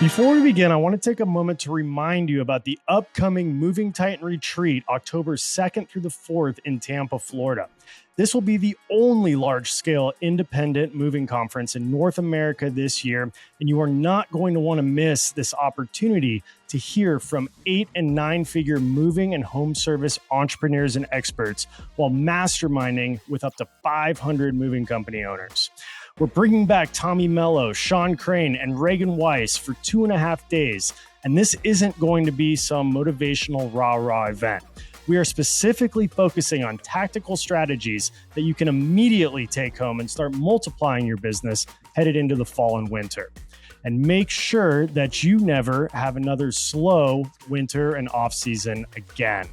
Before we begin, I want to take a moment to remind you about the upcoming Moving Titan Retreat, October 2nd through the 4th in Tampa, Florida. This will be the only large-scale independent moving conference in North America this year, and you are not going to want to miss this opportunity to hear from 8- and 9-figure moving and home service entrepreneurs and experts while masterminding with up to 500 moving company owners. We're bringing back Tommy Mello, Sean Crane, and Reagan Weiss for 2.5 days. And this isn't going to be some motivational rah-rah event. We are specifically focusing on tactical strategies that you can immediately take home and start multiplying your business headed into the fall and winter. And make sure that you never have another slow winter and off-season again.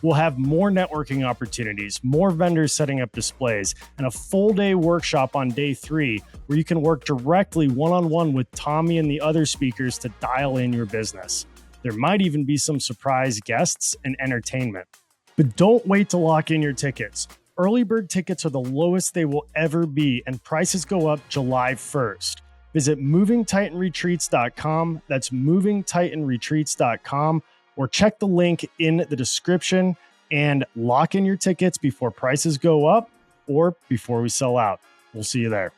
We'll have more networking opportunities, more vendors setting up displays, and a full-day workshop on day 3 where you can work directly one-on-one with Tommy and the other speakers to dial in your business. There might even be some surprise guests and entertainment. But don't wait to lock in your tickets. Early bird tickets are the lowest they will ever be, and prices go up July 1st. Visit movingtitanretreats.com. That's movingtitanretreats.com. Or check the link in the description and lock in your tickets before prices go up or before we sell out. We'll see you there.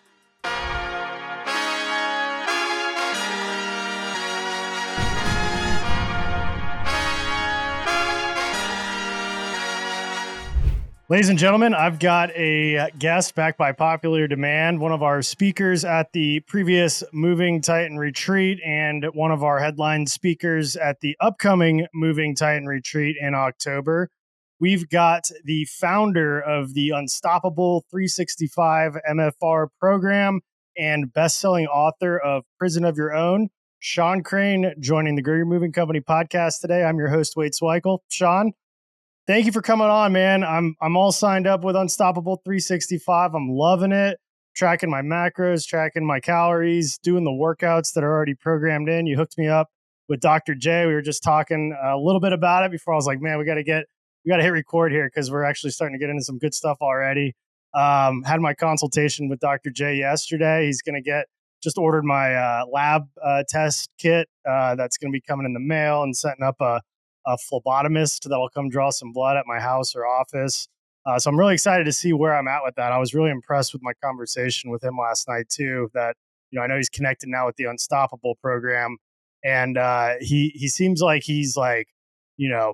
Ladies and gentlemen, I've got a guest back by popular demand, one of our speakers at the previous Moving Titan Retreat and one of our headline speakers at the upcoming Moving Titan Retreat in October. We've got the founder of the Unstoppable 365 MFR program and best-selling author of Prison of Your Own, Sean Crane, joining the Grow Your Moving Company podcast today. I'm your host, Wade Sweikel. Sean, thank you for coming on, man. I'm all signed up with Unstoppable 365. I'm loving it. Tracking my macros, tracking my calories, doing the workouts that are already programmed in. You hooked me up with Dr. J. We were just talking a little bit about it before. I was like, man, we got to hit record here because we're actually starting to get into some good stuff already. Had my consultation with Dr. J yesterday. He's going to just ordered my lab test kit that's going to be coming in the mail and setting up a phlebotomist that'll come draw some blood at my house or office. So I'm really excited to see where I'm at with that. I was really impressed with my conversation with him last night too, that, I know he's connected now with the Unstoppable program, and he seems like he's like, the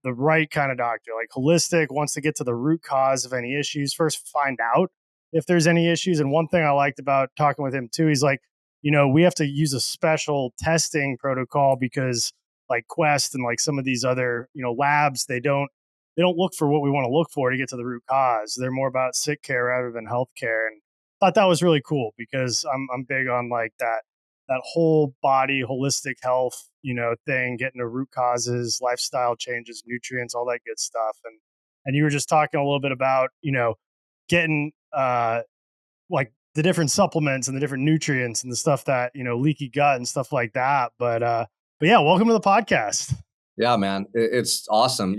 right kind of doctor, like holistic, wants to get to the root cause of any issues, first find out if there's any issues. And one thing I liked about talking with him too, he's like, we have to use a special testing protocol because like Quest and like some of these other, labs, they don't look for what we want to look for to get to the root cause. They're more about sick care rather than health care. And I thought that was really cool because I'm big on like that whole body holistic health, thing, getting to root causes, lifestyle changes, nutrients, all that good stuff. And you were just talking a little bit about, getting like the different supplements and the different nutrients and the stuff that, leaky gut and stuff like that. But yeah, welcome to the podcast. Yeah, man, it's awesome.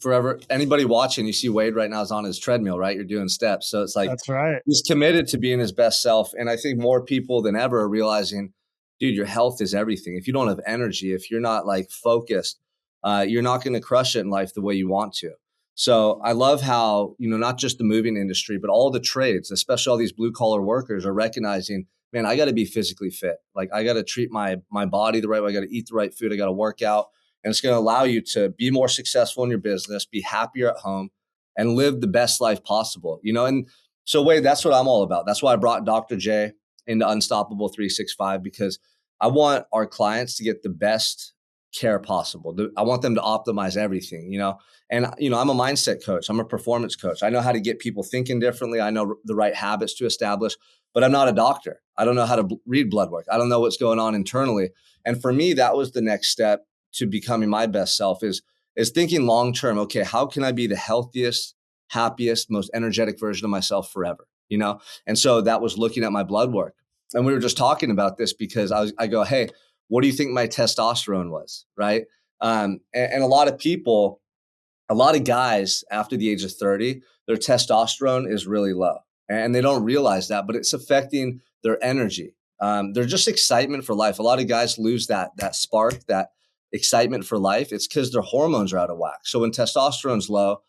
Forever, anybody watching, you see Wade right now is on his treadmill, right? You're doing steps. So it's like, that's right. He's committed to being his best self. And I think more people than ever are realizing, dude, your health is everything. If you don't have energy, if you're not like focused, you're not going to crush it in life the way you want to. So I love how, not just the moving industry, but all the trades, especially all these blue collar workers are recognizing, man, I got to be physically fit. Like I got to treat my body the right way. I got to eat the right food. I got to work out. And it's going to allow you to be more successful in your business, be happier at home, and live the best life possible. And so Wade, that's what I'm all about. That's why I brought Dr. J into Unstoppable 365, because I want our clients to get the best care possible. I want them to optimize everything, and, I'm a mindset coach. I'm a performance coach. I know how to get people thinking differently. I know the right habits to establish, but I'm not a doctor. I don't know how to read blood work. I don't know what's going on internally. And for me, that was the next step to becoming my best self is thinking long-term. Okay, how can I be the healthiest, happiest, most energetic version of myself forever? And so that was looking at my blood work. And we were just talking about this because I go, hey, what do you think my testosterone was? Right. And a lot of people, a lot of guys after the age of 30, their testosterone is really low and they don't realize that, but it's affecting their energy. They're just excitement for life. A lot of guys lose that spark, that excitement for life. It's because their hormones are out of whack. So when testosterone's low,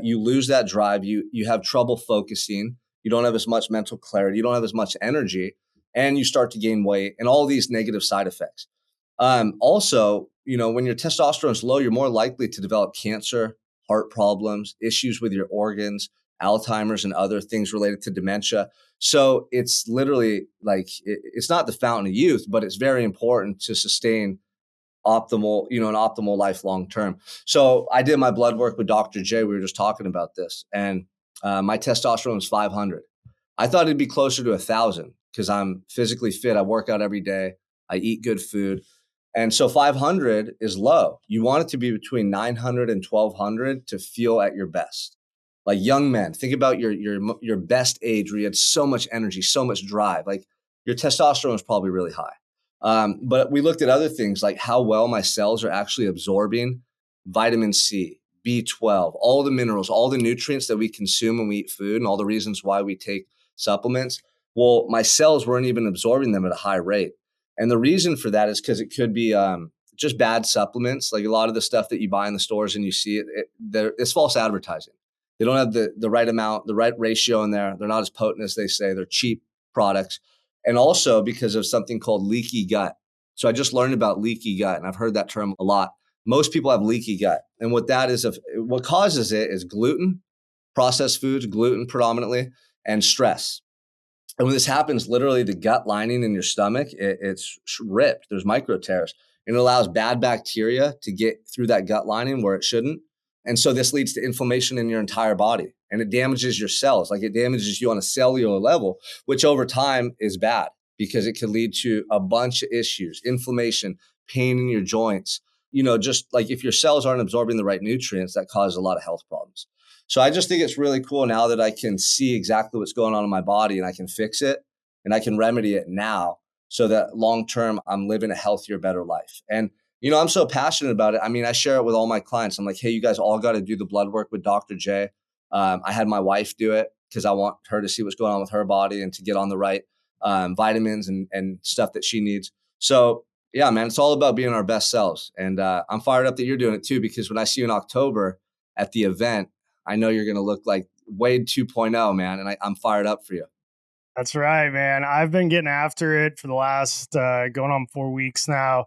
you lose that drive. You have trouble focusing. You don't have as much mental clarity. You don't have as much energy, and you start to gain weight and all these negative side effects. Also, when your testosterone is low, you're more likely to develop cancer, heart problems, issues with your organs, Alzheimer's, and other things related to dementia. So it's literally like it's not the fountain of youth, but it's very important to sustain an optimal life long term. So I did my blood work with Dr. J. We were just talking about this, and my testosterone was 500. I thought it'd be closer to 1,000 because I'm physically fit. I work out every day. I eat good food. And so 500 is low. You want it to be between 900 and 1,200 to feel at your best. Like young men, think about your best age where you had so much energy, so much drive. Like your testosterone is probably really high. But we looked at other things like how well my cells are actually absorbing vitamin C, B12, all the minerals, all the nutrients that we consume when we eat food, and all the reasons why we take supplements. Well, my cells weren't even absorbing them at a high rate. And the reason for that is because it could be just bad supplements. Like a lot of the stuff that you buy in the stores and you see it's false advertising. They don't have the right amount, the right ratio in there. They're not as potent as they say. They're cheap products. And also because of something called leaky gut. So I just learned about leaky gut, and I've heard that term a lot. Most people have leaky gut. And what causes it is gluten, processed foods, gluten predominantly, and stress. And when this happens, literally the gut lining in your stomach, it's ripped. There's micro tears, and it allows bad bacteria to get through that gut lining where it shouldn't. And so this leads to inflammation in your entire body, and it damages your cells. Like it damages you on a cellular level, which over time is bad because it could lead to a bunch of issues, inflammation, pain in your joints. Just like if your cells aren't absorbing the right nutrients, that causes a lot of health problems. So I just think it's really cool now that I can see exactly what's going on in my body and I can fix it and I can remedy it now so that long term I'm living a healthier, better life. And I'm so passionate about it. I mean, I share it with all my clients. I'm like, hey, you guys all got to do the blood work with Dr. J. I had my wife do it because I want her to see what's going on with her body and to get on the right vitamins and stuff that she needs. So yeah, man, it's all about being our best selves. And I'm fired up that you're doing it too, because when I see you in October at the event, I know you're going to look like Wade 2.0, man. And I'm fired up for you. That's right, man. I've been getting after it for the last going on 4 weeks now,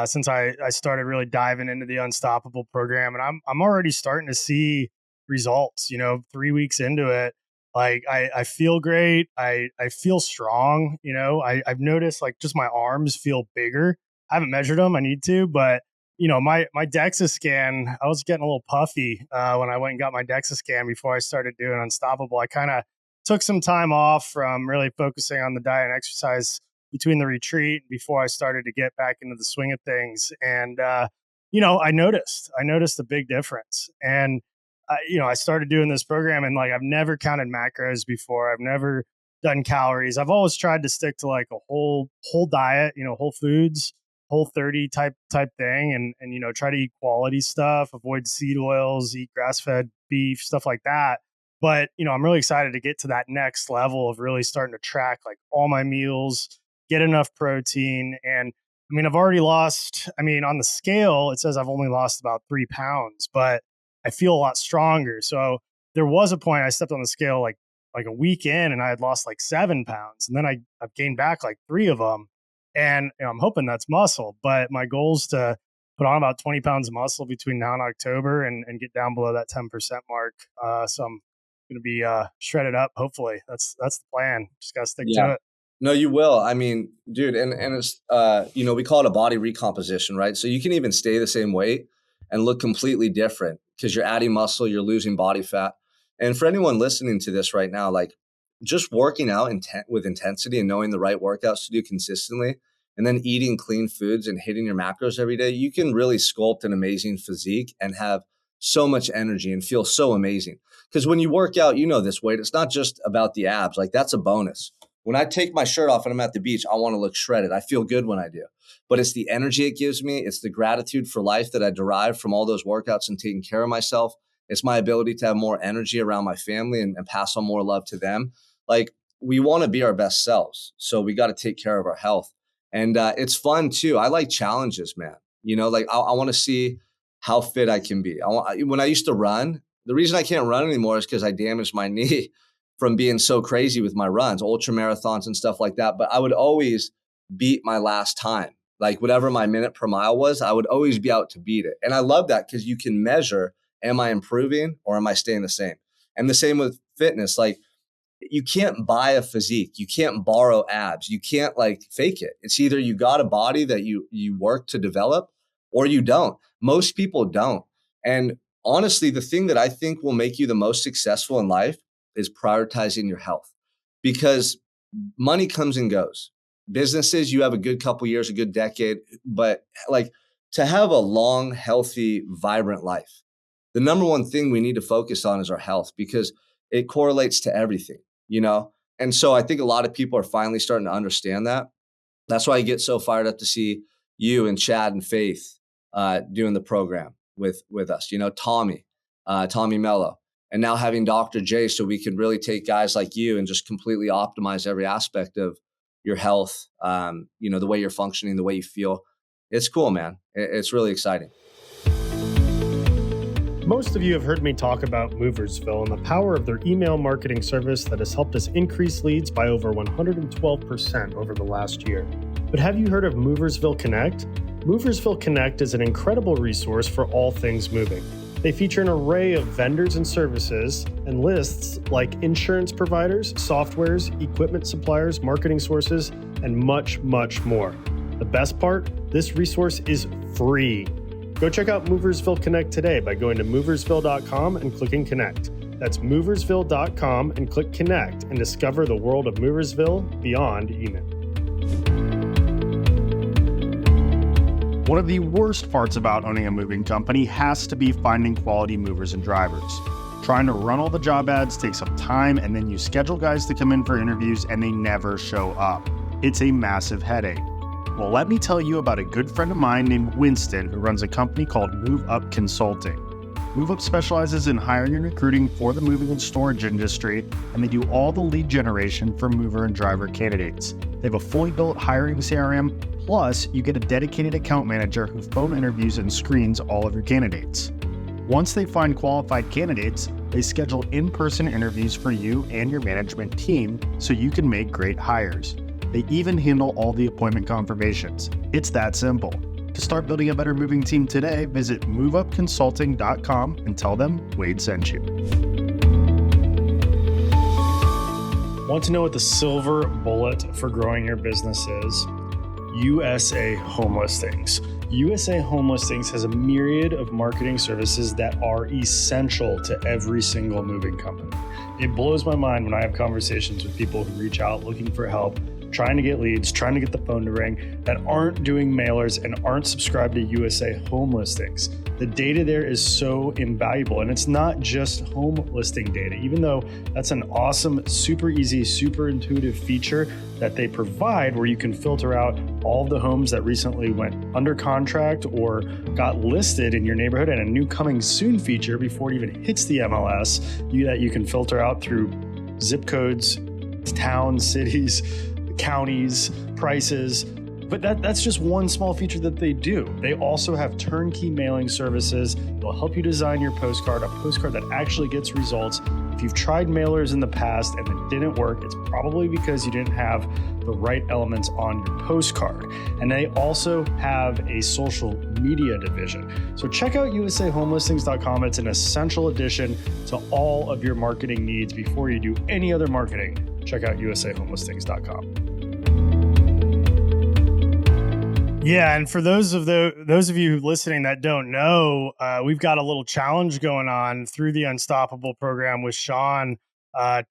since I started really diving into the Unstoppable program, and I'm already starting to see results. 3 weeks into it, like I feel great. I feel strong. I've noticed like just my arms feel bigger. I haven't measured them. I need to, but my DEXA scan, I was getting a little puffy when I went and got my DEXA scan before I started doing Unstoppable. I kind of took some time off from really focusing on the diet and exercise between the retreat before I started to get back into the swing of things. And, I noticed a big difference. And, I started doing this program, and like, I've never counted macros before. I've never done calories. I've always tried to stick to like a whole diet, whole foods, whole 30 type thing. And, try to eat quality stuff, avoid seed oils, eat grass-fed beef, stuff like that. But, I'm really excited to get to that next level of really starting to track like all my meals, get enough protein. And I mean, I've already lost, on the scale, it says I've only lost about 3 pounds, but I feel a lot stronger. So there was a point I stepped on the scale like a week in, and I had lost like 7 pounds. And then I've gained back like 3 of them. And I'm hoping that's muscle, but my goal is to put on about 20 pounds of muscle between now and October and get down below that 10% mark. So I'm going to be shredded up. Hopefully that's the plan. Just got to stick to it. No, you will. I mean, dude, and it's we call it a body recomposition, right? So you can even stay the same weight and look completely different because you're adding muscle, you're losing body fat. And for anyone listening to this right now, like just working out with intensity and knowing the right workouts to do consistently, and then eating clean foods and hitting your macros every day, you can really sculpt an amazing physique and have so much energy and feel so amazing. Because when you work out, this weight, it's not just about the abs. Like that's a bonus. When I take my shirt off and I'm at the beach, I want to look shredded. I feel good when I do. But it's the energy it gives me. It's the gratitude for life that I derive from all those workouts and taking care of myself. It's my ability to have more energy around my family and pass on more love to them. Like we want to be our best selves. So we got to take care of our health. And it's fun too. I like challenges, man. Like I want to see how fit I can be. When I used to run, the reason I can't run anymore is because I damaged my knee from being so crazy with my runs, ultra marathons and stuff like that. But I would always beat my last time. Like whatever my minute per mile was, I would always be out to beat it. And I love that because you can measure, am I improving or am I staying the same? And the same with fitness. Like you can't buy a physique. You can't borrow abs. You can't like fake it. It's either you got a body that you work to develop or you don't. Most people don't. And honestly, the thing that I think will make you the most successful in life is prioritizing your health, because money comes and goes. Businesses, you have a good couple years, a good decade, but like to have a long, healthy, vibrant life, the number one thing we need to focus on is our health, because it correlates to everything, And so I think a lot of people are finally starting to understand that. That's why I get so fired up to see you and Chad and Faith doing the program with us, Tommy Mello, and now having Dr. J, so we can really take guys like you and just completely optimize every aspect of your health, the way you're functioning, the way you feel. It's cool, man. It's really exciting. Most of you have heard me talk about Moversville and the power of their email marketing service that has helped us increase leads by over 112% over the last year. But have you heard of Moversville Connect? Moversville Connect is an incredible resource for all things moving. They feature an array of vendors and services and lists like insurance providers, softwares, equipment suppliers, marketing sources, and much, much more. The best part, this resource is free. Go check out Moversville Connect today by going to moversville.com and clicking Connect. That's moversville.com and click Connect and discover the world of Moversville beyond email. One of the worst parts about owning a moving company has to be finding quality movers and drivers. Trying to run all the job ads takes up time, and then you schedule guys to come in for interviews and they never show up. It's a massive headache. Well, let me tell you about a good friend of mine named Winston who runs a company called Move Up Consulting. Move Up specializes in hiring and recruiting for the moving and storage industry, and they do all the lead generation for mover and driver candidates. They have a fully built hiring CRM, plus you get a dedicated account manager who phone interviews and screens all of your candidates. Once they find qualified candidates, they schedule in-person interviews for you and your management team so you can make great hires. They even handle all the appointment confirmations. It's that simple. To start building a better moving team today, visit moveupconsulting.com and tell them Wade sent you. Want to know what the silver bullet for growing your business is? USA Home Listings. USA Home Listings has a myriad of marketing services that are essential to every single moving company. It blows my mind when I have conversations with people who reach out looking for help, trying to get leads, trying to get the phone to ring, that aren't doing mailers and aren't subscribed to USA Home Listings. The data there is so invaluable, and it's not just home listing data, even though that's an awesome, super easy, super intuitive feature that they provide where you can filter out all of the homes that recently went under contract or got listed in your neighborhood, and a new coming soon feature before it even hits the MLS that you can filter out through zip codes, towns, cities, counties, prices. But that's just one small feature that they do. They also have turnkey mailing services. They'll help you design your postcard, a postcard that actually gets results. If you've tried mailers in the past and it didn't work, it's probably because you didn't have the right elements on your postcard. And they also have a social media division. So check out usahomelistings.com. It's an essential addition to all of your marketing needs. Before you do any other marketing, check out usahomelistings.com. Yeah, and for those of you listening that don't know, we've got a little challenge going on through the Unstoppable program with Sean.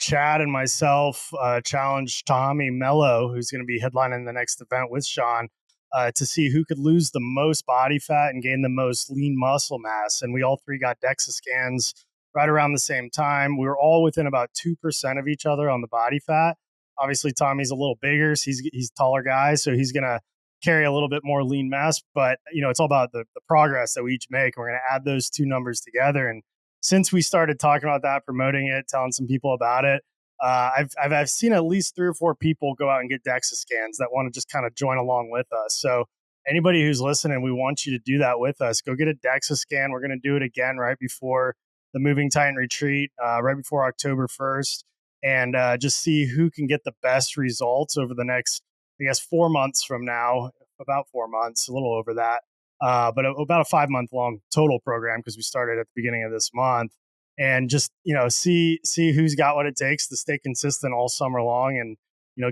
Chad and myself challenged Tommy Mello, who's going to be headlining the next event with Sean, to see who could lose the most body fat and gain the most lean muscle mass. And we all three got DEXA scans right around the same time. We were all within about 2% of each other on the body fat. Obviously, Tommy's a little bigger, so he's a taller guy, so he's going to carry a little bit more lean mass, but it's all about the progress that we each make. We're going to add those two numbers together. And since we started talking about that, promoting it, telling some people about it, I've seen at least 3 or 4 people go out and get DEXA scans that want to just kind of join along with us. So anybody who's listening, we want you to do that with us. Go get a DEXA scan. We're going to do it again right before the Moving Titan retreat, right before October 1st, and just see who can get the best results over the next, I guess, 4 months from now, about 4 months, a little over that. But about a 5 month long total program because we started at the beginning of this month, and just see who's got what it takes to stay consistent all summer long, and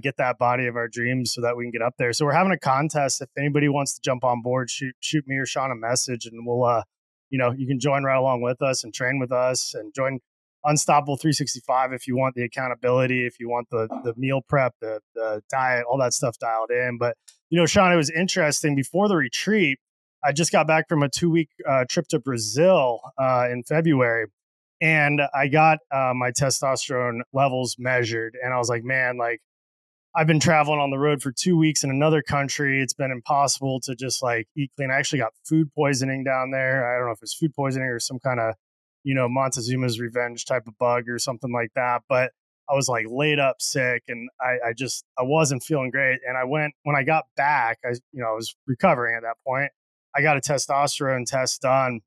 get that body of our dreams so that we can get up there. So we're having a contest. If anybody wants to jump on board, shoot me or Sean a message, and we'll you can join right along with us and train with us and join Unstoppable 365 if you want the accountability, if you want the meal prep, the diet, all that stuff dialed in. But Sean, it was interesting before the retreat. I just got back from a 2-week trip to Brazil in February, and I got my testosterone levels measured, and I was like, man, like I've been traveling on the road for 2 weeks in another country. It's been impossible to just like eat clean. I actually got food poisoning down there. I don't know if it's food poisoning or some kind of, Montezuma's revenge type of bug or something like that. But I was like laid up sick, and I wasn't feeling great. And when I got back, I was recovering at that point. I got a testosterone test done,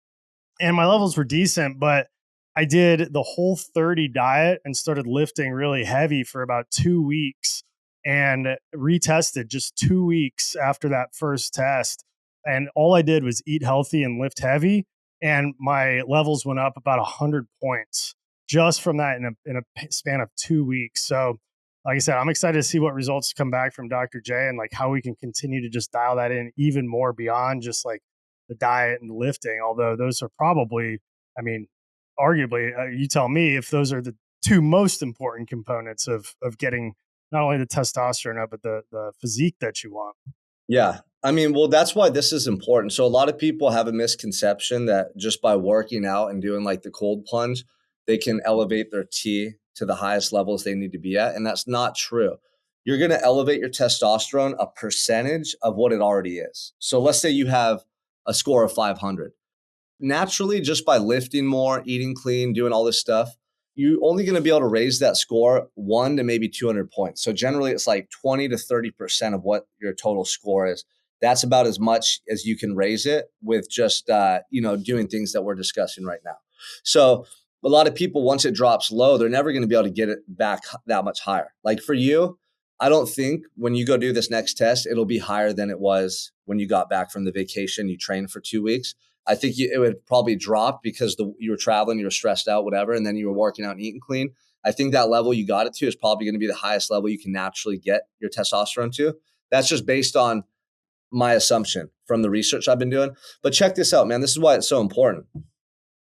and my levels were decent, but I did the Whole30 diet and started lifting really heavy for about 2 weeks, and retested just 2 weeks after that first test. And all I did was eat healthy and lift heavy. And my levels went up about 100 points just from that in a span of 2 weeks. So like I said, I'm excited to see what results come back from Dr. J, and like how we can continue to just dial that in even more beyond just like the diet and the lifting. Although those are probably, I mean, arguably, you tell me if those are the two most important components of getting not only the testosterone up, but the physique that you want. Yeah. I mean, well, that's why this is important. So a lot of people have a misconception that just by working out and doing like the cold plunge, they can elevate their T to the highest levels they need to be at. And that's not true. You're going to elevate your testosterone a percentage of what it already is. So let's say you have a score of 500. Naturally, just by lifting more, eating clean, doing all this stuff, you're only going to be able to raise that score 1 to maybe 200 points. So generally, it's like 20 to 30% of what your total score is. That's about as much as you can raise it with just doing things that we're discussing right now. So a lot of people, once it drops low, they're never going to be able to get it back that much higher. Like for you, I don't think when you go do this next test, it'll be higher than it was when you got back from the vacation, you trained for 2 weeks. I think it would probably drop because you were traveling, you were stressed out, whatever, and then you were working out and eating clean. I think that level you got it to is probably going to be the highest level you can naturally get your testosterone to. That's just based on my assumption from the research I've been doing. But check this out, man. This is why it's so important.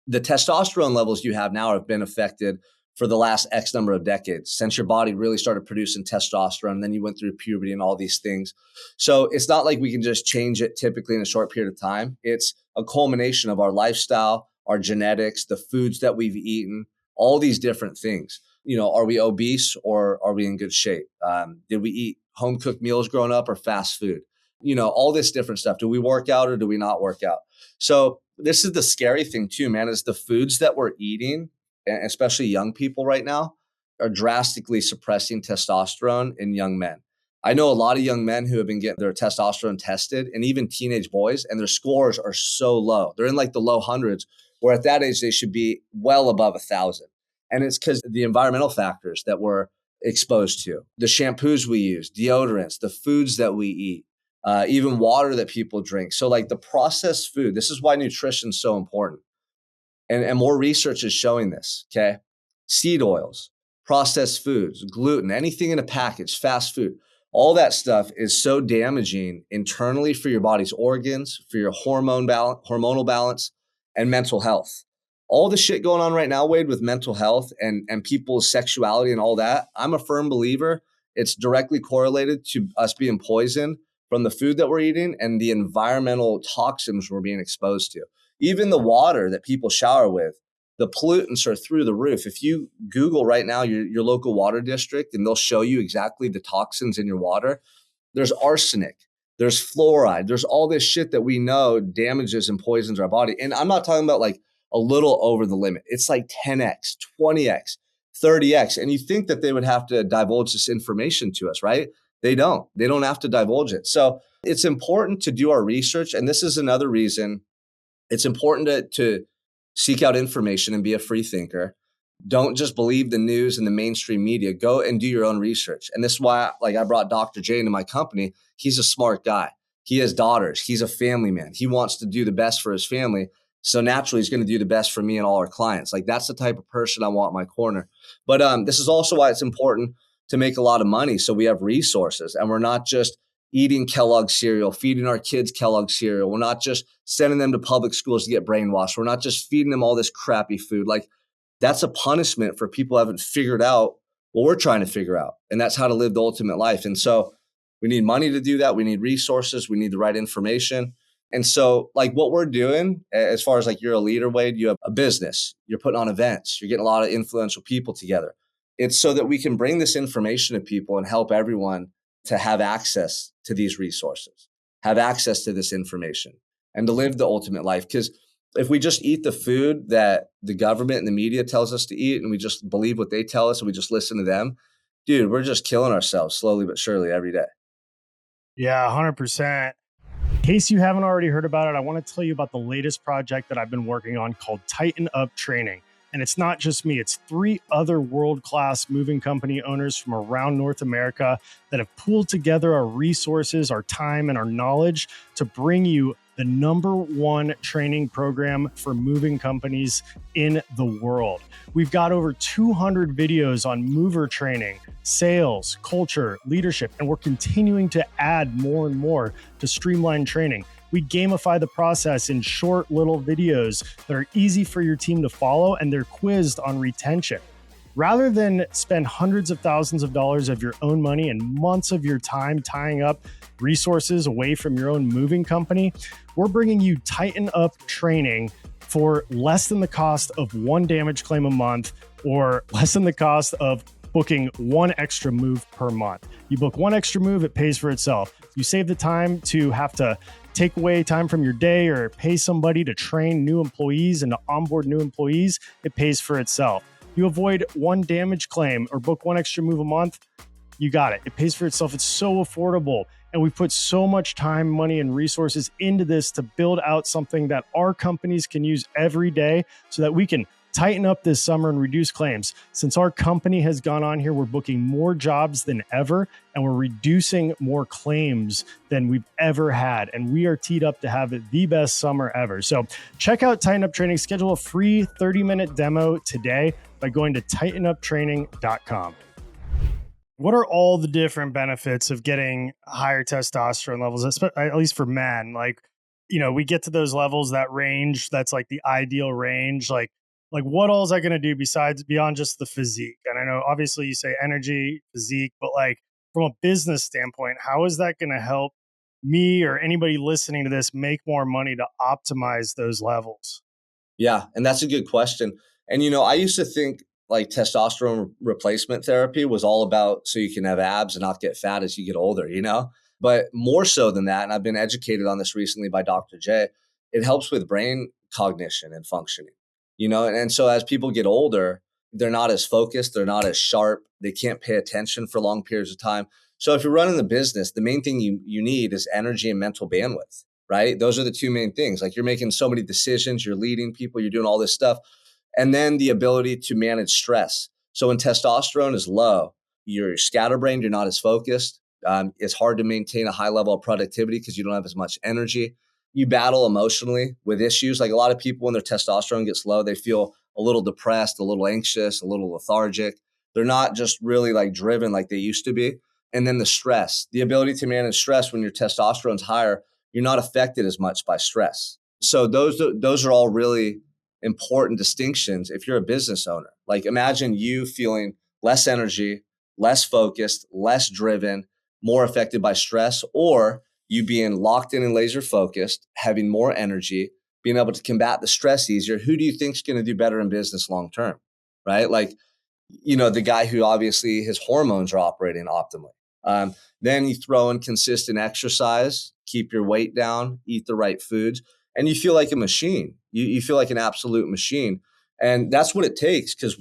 The testosterone levels you have now have been affected for the last X number of decades since your body really started producing testosterone. And then you went through puberty and all these things. So it's not like we can just change it typically in a short period of time. It's a culmination of our lifestyle, our genetics, the foods that we've eaten, all these different things. Are we obese or are we in good shape? Did we eat home cooked meals growing up or fast food? All this different stuff. Do we work out or do we not work out? So this is the scary thing too, man, is the foods that we're eating, especially young people right now, are drastically suppressing testosterone in young men. I know a lot of young men who have been getting their testosterone tested, and even teenage boys, and their scores are so low. They're in like the low hundreds, where at that age, they should be well above 1,000. And it's because the environmental factors that we're exposed to, the shampoos we use, deodorants, the foods that we eat, even water that people drink. So like the processed food, this is why nutrition is so important. And more research is showing this, okay? Seed oils, processed foods, gluten, anything in a package, fast food, all that stuff is so damaging internally for your body's organs, for your hormonal balance, and mental health. All the shit going on right now, Wade, with mental health and people's sexuality and all that, I'm a firm believer it's directly correlated to us being poisoned from the food that we're eating and the environmental toxins we're being exposed to. Even the water that people shower with, the pollutants are through the roof. If you Google right now your local water district, and they'll show you exactly the toxins in your water, there's arsenic, there's fluoride, there's all this shit that we know damages and poisons our body. And I'm not talking about like a little over the limit. It's like 10x, 20x. 30x. And you think that they would have to divulge this information to us, right? They don't. They don't have to divulge it. So it's important to do our research. And this is another reason it's important to seek out information and be a free thinker. Don't just believe the news and the mainstream media. Go and do your own research. And this is why, like, I brought Dr. J into my company. He's a smart guy. He has daughters. He's a family man. He wants to do the best for his family. So naturally, he's going to do the best for me and all our clients. Like, that's the type of person I want in my corner. But this is also why it's important to make a lot of money. So we have resources, and we're not just eating Kellogg cereal, feeding our kids Kellogg cereal. We're not just sending them to public schools to get brainwashed. We're not just feeding them all this crappy food. Like, that's a punishment for people who haven't figured out what we're trying to figure out. And that's how to live the ultimate life. And so we need money to do that. We need resources. We need the right information. And so, like, what we're doing, as far as like you're a leader, Wade, you have a business, you're putting on events, you're getting a lot of influential people together. It's so that we can bring this information to people and help everyone to have access to these resources, have access to this information, and to live the ultimate life. Because if we just eat the food that the government and the media tells us to eat, and we just believe what they tell us and we just listen to them, dude, we're just killing ourselves slowly but surely every day. Yeah, 100%. In case you haven't already heard about it, I want to tell you about the latest project that I've been working on called Tighten Up Training. And it's not just me, it's 3 other world-class moving company owners from around North America that have pooled together our resources, our time, and our knowledge to bring you the #1 training program for moving companies in the world. We've got over 200 videos on mover training, sales, culture, leadership, and we're continuing to add more and more to streamline training. We gamify the process in short little videos that are easy for your team to follow, and they're quizzed on retention. Rather than spend hundreds of thousands of dollars of your own money and months of your time tying up resources away from your own moving company, we're bringing you Tighten Up Training for less than the cost of 1 damage claim a month, or less than the cost of booking 1 extra move per month. You book 1 extra move, it pays for itself. You save the time to have to take away time from your day or pay somebody to train new employees and to onboard new employees, it pays for itself. You avoid 1 damage claim or book 1 extra move a month, you got it. It pays for itself. It's so affordable. And we put so much time, money, and resources into this to build out something that our companies can use every day so that we can tighten up this summer and reduce claims. Since our company has gone on here, we're booking more jobs than ever, and we're reducing more claims than we've ever had. And we are teed up to have the best summer ever. So check out Tighten Up Training. Schedule a free 30-minute demo today by going to tightenuptraining.com. What are all the different benefits of getting higher testosterone levels, at least for men? Like, we get to those levels, that range, that's like the ideal range. Like what all is that going to do beyond just the physique? And I know obviously you say energy, physique, but like from a business standpoint, how is that going to help me or anybody listening to this make more money to optimize those levels? Yeah, and that's a good question. And I used to think like testosterone replacement therapy was all about so you can have abs and not get fat as you get older. But more so than that, and I've been educated on this recently by Dr. J, it helps with brain cognition and functioning. And so as people get older, they're not as focused, they're not as sharp, they can't pay attention for long periods of time. So if you're running the business, the main thing you need is energy and mental bandwidth, right? Those are the 2 main things. Like, you're making so many decisions, you're leading people, you're doing all this stuff. And then the ability to manage stress. So when testosterone is low, you're scatterbrained, you're not as focused. It's hard to maintain a high level of productivity because you don't have as much energy. You battle emotionally with issues. Like, a lot of people, when their testosterone gets low, they feel a little depressed, a little anxious, a little lethargic. They're not just really like driven like they used to be. And then the stress, the ability to manage stress when your testosterone's higher, you're not affected as much by stress. So those are all really important distinctions if you're a business owner. Like, imagine you feeling less energy, less focused, less driven, more affected by stress, or you being locked in and laser focused, having more energy, being able to combat the stress easier. Who do you think is going to do better in business long term? Right? Like, the guy who obviously his hormones are operating optimally. Then you throw in consistent exercise, keep your weight down, eat the right foods, and you feel like a machine. You feel like an absolute machine. And that's what it takes, because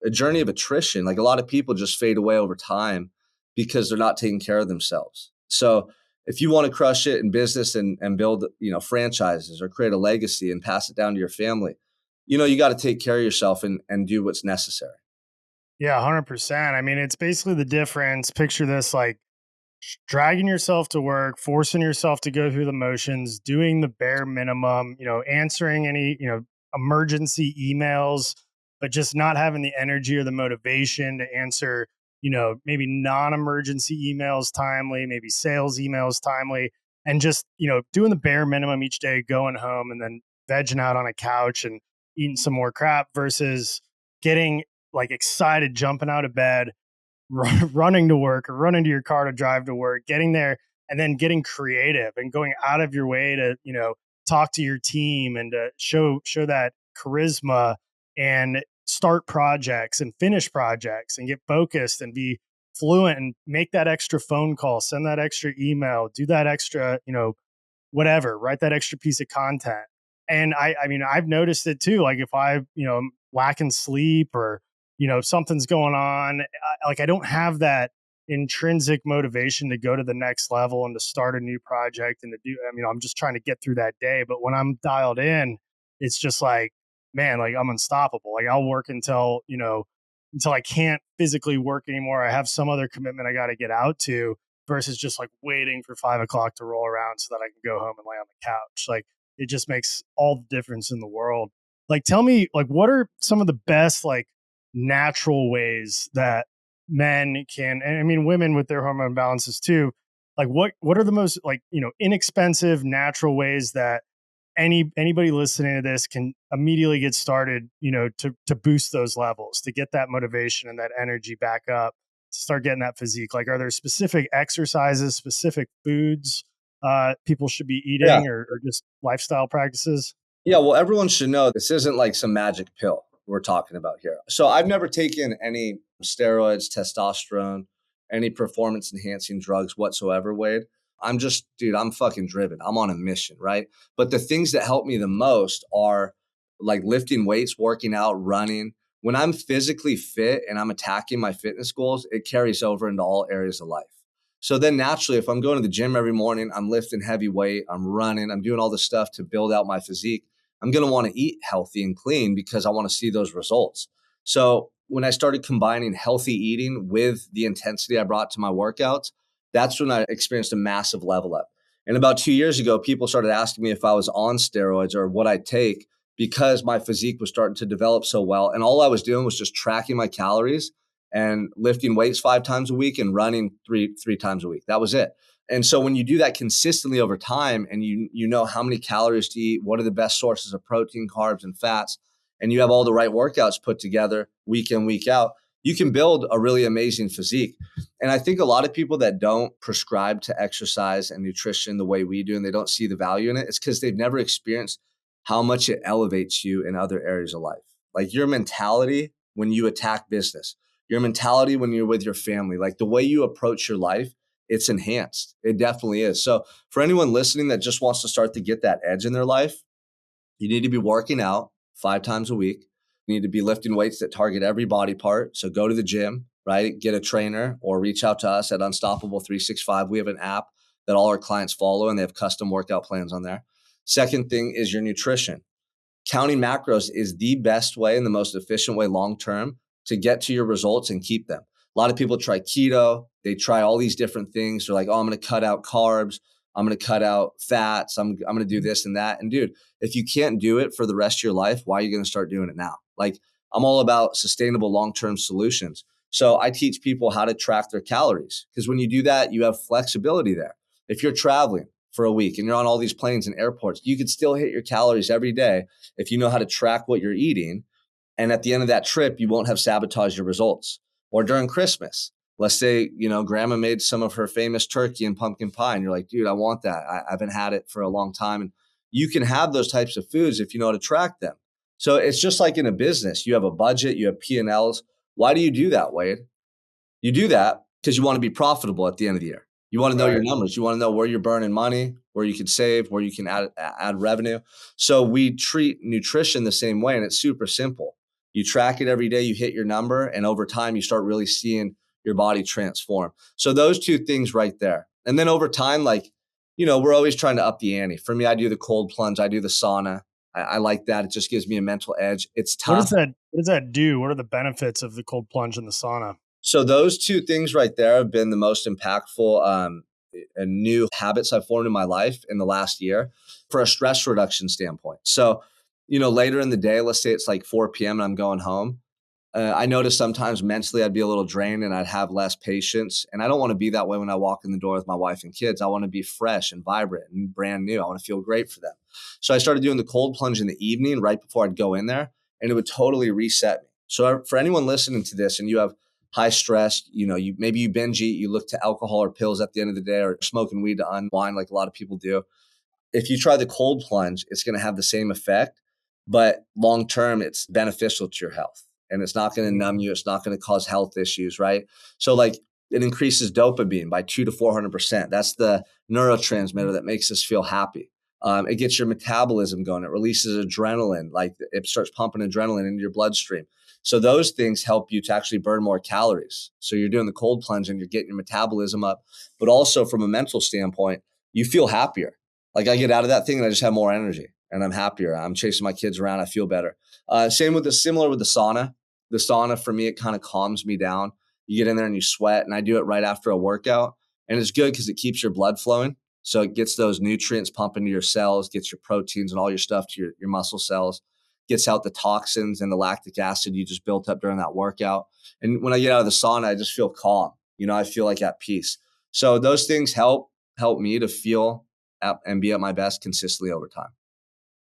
a journey of attrition. Like a lot of people just fade away over time because they're not taking care of themselves. So if you want to crush it in business and build, franchises or create a legacy and pass it down to your family, you got to take care of yourself and do what's necessary. Yeah, 100%. I mean, it's basically the difference. Picture this like dragging yourself to work, forcing yourself to go through the motions, doing the bare minimum, answering any, emergency emails, but just not having the energy or the motivation to answer, maybe non-emergency emails timely, maybe sales emails timely, and just, doing the bare minimum each day, going home and then vegging out on a couch and eating some more crap versus getting like excited, jumping out of bed, running to work or running to your car to drive to work, getting there and then getting creative and going out of your way to, talk to your team and to show that charisma and start projects and finish projects and get focused and be fluent and make that extra phone call, send that extra email, do that extra, whatever, write that extra piece of content. And I mean, I've noticed it too. Like if I, am lacking sleep or, something's going on, like I don't have that intrinsic motivation to go to the next level and to start a new project and to do, I'm just trying to get through that day. But when I'm dialed in, it's just like, man, like I'm unstoppable. Like I'll work until I can't physically work anymore. I have some other commitment I got to get out to versus just like waiting for 5 o'clock to roll around so that I can go home and lay on the couch. Like it just makes all the difference in the world. Like tell me, like what are some of the best like natural ways that men can, and I mean women with their hormone balances too, like what are the most like, inexpensive natural ways that anybody listening to this can immediately get started, to boost those levels, to get that motivation and that energy back up, to start getting that physique? Like, are there specific exercises, specific foods people should be Yeah. eating or just lifestyle practices? Yeah. Well, everyone should know this isn't like some magic pill we're talking about here. So I've never taken any steroids, testosterone, any performance enhancing drugs whatsoever, Wade. I'm just, dude, I'm fucking driven. I'm on a mission, right? But the things that help me the most are like lifting weights, working out, running. When I'm physically fit and I'm attacking my fitness goals, it carries over into all areas of life. So then naturally, if I'm going to the gym every morning, I'm lifting heavy weight, I'm running, I'm doing all this stuff to build out my physique, I'm going to want to eat healthy and clean because I want to see those results. So when I started combining healthy eating with the intensity I brought to my workouts, that's when I experienced a massive level up. And about 2 years ago, people started asking me if I was on steroids or what I'd take because my physique was starting to develop so well. And all I was doing was just tracking my calories and lifting weights 5 times a week and running three times a week. That was it. And so when you do that consistently over time and you know how many calories to eat, what are the best sources of protein, carbs, and fats, and you have all the right workouts put together week in, week out, you can build a really amazing physique. And I think a lot of people that don't prescribe to exercise and nutrition the way we do, and they don't see the value in it, it's because they've never experienced how much it elevates you in other areas of life. Like your mentality when you attack business, your mentality when you're with your family, like the way you approach your life, it's enhanced. It definitely is. So for anyone listening that just wants to start to get that edge in their life, you need to be working out 5 times a week. You need to be lifting weights that target every body part. So go to the gym, right? Get a trainer or reach out to us at Unstoppable 365. We have an app that all our clients follow and they have custom workout plans on there. Second thing is your nutrition. Counting macros is the best way and the most efficient way long term to get to your results and keep them. A lot of people try keto, they try all these different things. They're like, oh, I'm going to cut out carbs, I'm going to cut out fats, I'm going to do this and that. And dude, if you can't do it for the rest of your life, why are you going to start doing it now? Like, I'm all about sustainable long term solutions. So I teach people how to track their calories because when you do that, you have flexibility there. If you're traveling for a week and you're on all these planes and airports, you could still hit your calories every day if you know how to track what you're eating. And at the end of that trip, you won't have sabotaged your results. Or during Christmas, let's say, grandma made some of her famous turkey and pumpkin pie. And you're like, dude, I want that. I haven't had it for a long time. And you can have those types of foods if you know how to track them. So it's just like in a business, you have a budget, you have P&Ls. Why do you do that, Wade? You do that because you want to be profitable at the end of the year. You want to know your Right. numbers. You want to know where you're burning money, where you can save, where you can add revenue. So we treat nutrition the same way, and it's super simple. You track it every day, you hit your number, and over time you start really seeing your body transform. So those two things right there. And then over time, like, we're always trying to up the ante. For me, I do the cold plunge, I do the sauna. I like that. It just gives me a mental edge. It's tough. What does that do? What are the benefits of the cold plunge and the sauna? So those two things right there have been the most impactful new habits I've formed in my life in the last year for a stress reduction standpoint. So, later in the day, let's say it's like 4 p.m. and I'm going home. I notice sometimes mentally I'd be a little drained and I'd have less patience. And I don't want to be that way when I walk in the door with my wife and kids. I want to be fresh and vibrant and brand new. I want to feel great for them. So I started doing the cold plunge in the evening right before I'd go in there, and it would totally reset me. So for anyone listening to this and you have high stress, maybe you binge eat, you look to alcohol or pills at the end of the day, or smoking weed to unwind like a lot of people do. If you try the cold plunge, it's going to have the same effect, but long term, it's beneficial to your health, and it's not going to numb you. It's not going to cause health issues, right? So, like, it increases dopamine by 200 to 400%. That's the neurotransmitter that makes us feel happy. It gets your metabolism going. It releases adrenaline, like it starts pumping adrenaline into your bloodstream. So those things help you to actually burn more calories. So you're doing the cold plunge and you're getting your metabolism up, but also from a mental standpoint, you feel happier. Like, I get out of that thing and I just have more energy and I'm happier. I'm chasing my kids around. I feel better. Similar with the sauna. The sauna for me, it kind of calms me down. You get in there and you sweat, and I do it right after a workout. And it's good because it keeps your blood flowing. So it gets those nutrients pumping to your cells, gets your proteins and all your stuff to your muscle cells, gets out the toxins and the lactic acid you just built up during that workout. And when I get out of the sauna, I just feel calm. I feel like at peace. So those things help me to feel and be at my best consistently over time.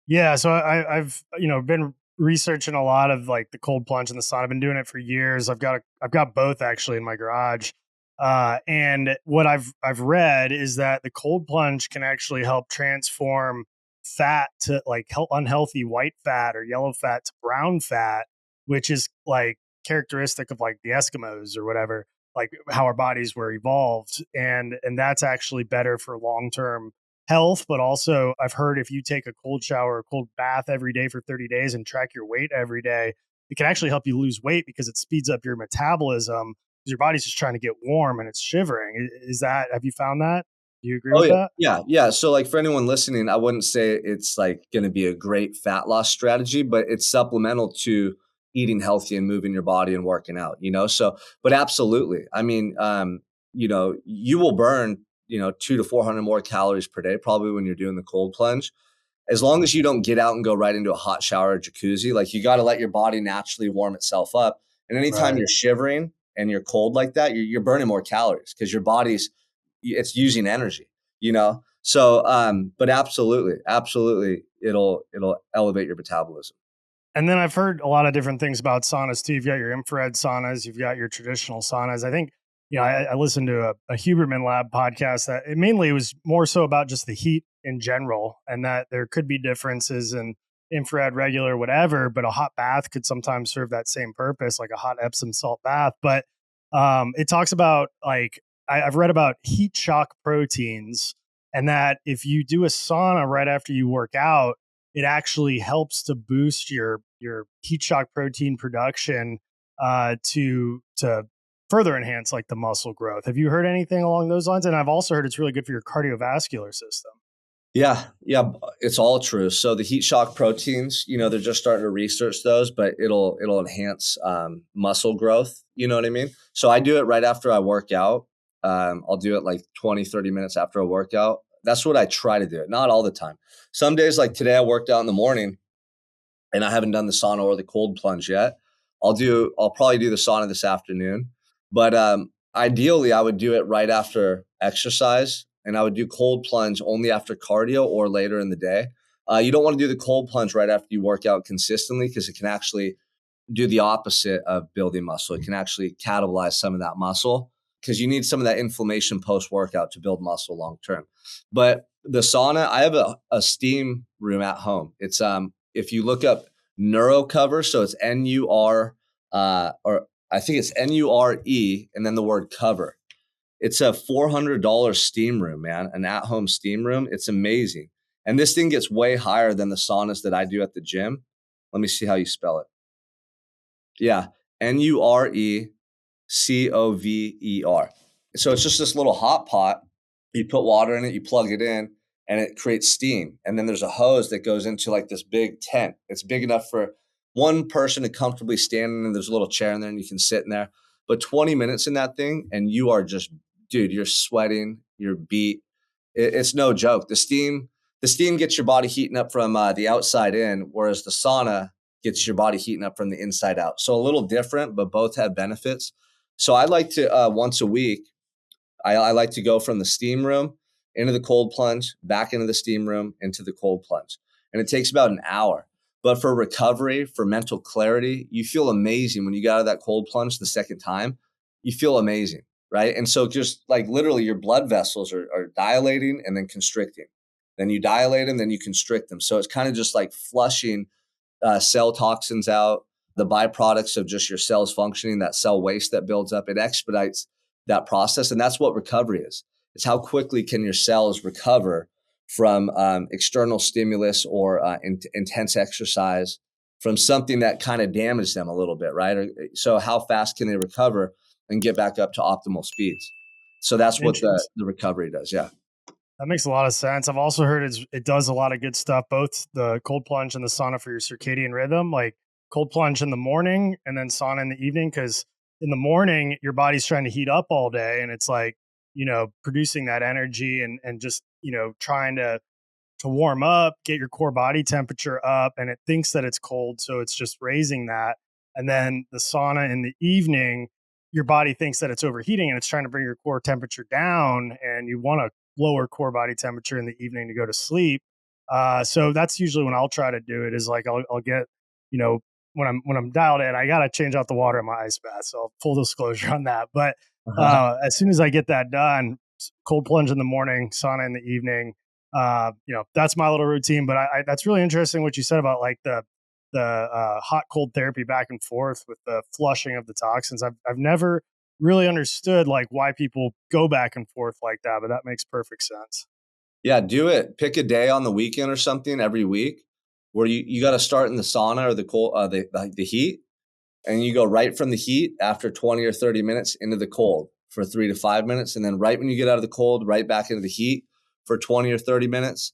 Yeah, so I've been researching a lot of like the cold plunge and the sauna. I've been doing it for years. I've got both actually in my garage. And what I've read is that the cold plunge can actually help transform fat to like unhealthy white fat or yellow fat to brown fat, which is like characteristic of like the Eskimos or whatever, like how our bodies were evolved. And that's actually better for long-term health. But also I've heard if you take a cold shower or cold bath every day for 30 days and track your weight every day, it can actually help you lose weight because it speeds up your metabolism because your body's just trying to get warm and it's shivering. Have you found that? Do you agree Oh with yeah. that? Yeah. Yeah. So like for anyone listening, I wouldn't say it's like going to be a great fat loss strategy, but it's supplemental to eating healthy and moving your body and working out. So, but absolutely. I mean, you will burn, 200 to 400 more calories per day, probably when you're doing the cold plunge. As long as you don't get out and go right into a hot shower or jacuzzi, like you got to let your body naturally warm itself up. And anytime Right. you're shivering and you're cold like that, you're burning more calories because your body's it's using energy, So, but absolutely, it'll elevate your metabolism. And then I've heard a lot of different things about saunas too. You've got your infrared saunas, you've got your traditional saunas. I think, I listened to a Huberman Lab podcast that it was more so about just the heat in general, and that there could be differences in infrared, regular, whatever, but a hot bath could sometimes serve that same purpose, like a hot Epsom salt bath. But it talks about like, I've read about heat shock proteins, and that if you do a sauna right after you work out, it actually helps to boost your heat shock protein production to further enhance like the muscle growth. Have you heard anything along those lines? And I've also heard it's really good for your cardiovascular system. Yeah, it's all true. So the heat shock proteins, they're just starting to research those, but it'll enhance muscle growth. You know what I mean? So I do it right after I work out. I'll do it like 20, 30 minutes after a workout. That's what I try to do it. Not all the time. Some days like today, I worked out in the morning and I haven't done the sauna or the cold plunge yet. I'll probably do the sauna this afternoon, but ideally I would do it right after exercise, and I would do cold plunge only after cardio or later in the day. You don't want to do the cold plunge right after you work out consistently because it can actually do the opposite of building muscle. It can actually catalyze some of that muscle because you need some of that inflammation post workout to build muscle long term. But the sauna, I have a steam room at home. It's if you look up Neuro Cover, so it's NUR or I think it's NURE and then the word cover. It's a $400 steam room, man, an at-home steam room. It's amazing. And this thing gets way higher than the saunas that I do at the gym. Let me see how you spell it. Yeah. Nurecover. So it's just this little hot pot. You put water in it, you plug it in, and it creates steam. And then there's a hose that goes into like this big tent. It's big enough for one person to comfortably stand in, and there's a little chair in there and you can sit in there. But 20 minutes in that thing, and you are just, dude, you're sweating, you're beat. It's no joke. The steam gets your body heating up from the outside in, whereas the sauna gets your body heating up from the inside out. So a little different, but both have benefits. So I like to once a week, I like to go from the steam room into the cold plunge, back into the steam room, into the cold plunge. And it takes about an hour. But for recovery, for mental clarity, you feel amazing when you get out of that cold plunge the second time. You feel amazing, right? And so just like literally your blood vessels are dilating and then constricting. Then you dilate them, then you constrict them. So it's kind of just like flushing cell toxins out, the byproducts of just your cells functioning, that cell waste that builds up. It expedites that process. And that's what recovery is. It's how quickly can your cells recover from external stimulus or intense exercise, from something that kind of damaged them a little bit, right? So how fast can they recover and get back up to optimal speeds? So that's what Interesting. the recovery does. Yeah. That makes a lot of sense. I've also heard it does a lot of good stuff, both the cold plunge and the sauna for your circadian rhythm, like cold plunge in the morning and then sauna in the evening. Cause in the morning, your body's trying to heat up all day and it's like, producing that energy and just, trying to warm up, get your core body temperature up, and it thinks that it's cold, so it's just raising that. And then the sauna in the evening, your body thinks that it's overheating and it's trying to bring your core temperature down, and you want to lower core body temperature in the evening to go to sleep. So that's usually when I'll try to do it. Is like I'll get, you know, when I'm dialed in, I gotta change out the water in my ice bath. So full disclosure on that. But as soon as I get that done, cold plunge in the morning, sauna in the evening, that's my little routine. But that's really interesting what you said about like the hot cold therapy back and forth with the flushing of the toxins. I've never really understood like why people go back and forth like that, but that makes perfect sense. Yeah, do it. Pick a day on the weekend or something every week where you got to start in the sauna or the cold, the heat, and you go right from the heat after 20 or 30 minutes into the cold for 3 to 5 minutes, and then right when you get out of the cold, right back into the heat for 20 or 30 minutes,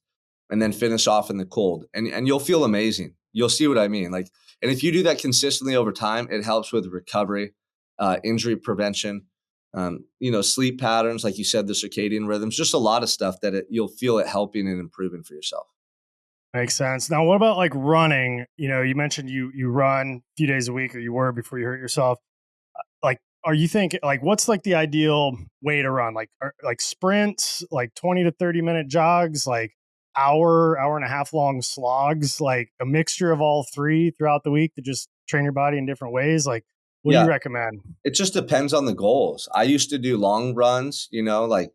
and then finish off in the cold, and you'll feel amazing. You'll see what I mean. Like, and if you do that consistently over time, it helps with recovery, injury prevention, sleep patterns, like you said, the circadian rhythms, just a lot of stuff that you'll feel it helping and improving for yourself. Makes sense. Now, what about like running? You mentioned you run a few days a week, or you were before you hurt yourself. Like, are you thinking like what's like the ideal way to run? Like sprints, like 20 to 30 minute jogs, like hour and a half long slogs, like a mixture of all three throughout the week to just train your body in different ways. Like, what do Yeah, you recommend? it just depends on the goals. I used to do long runs, like,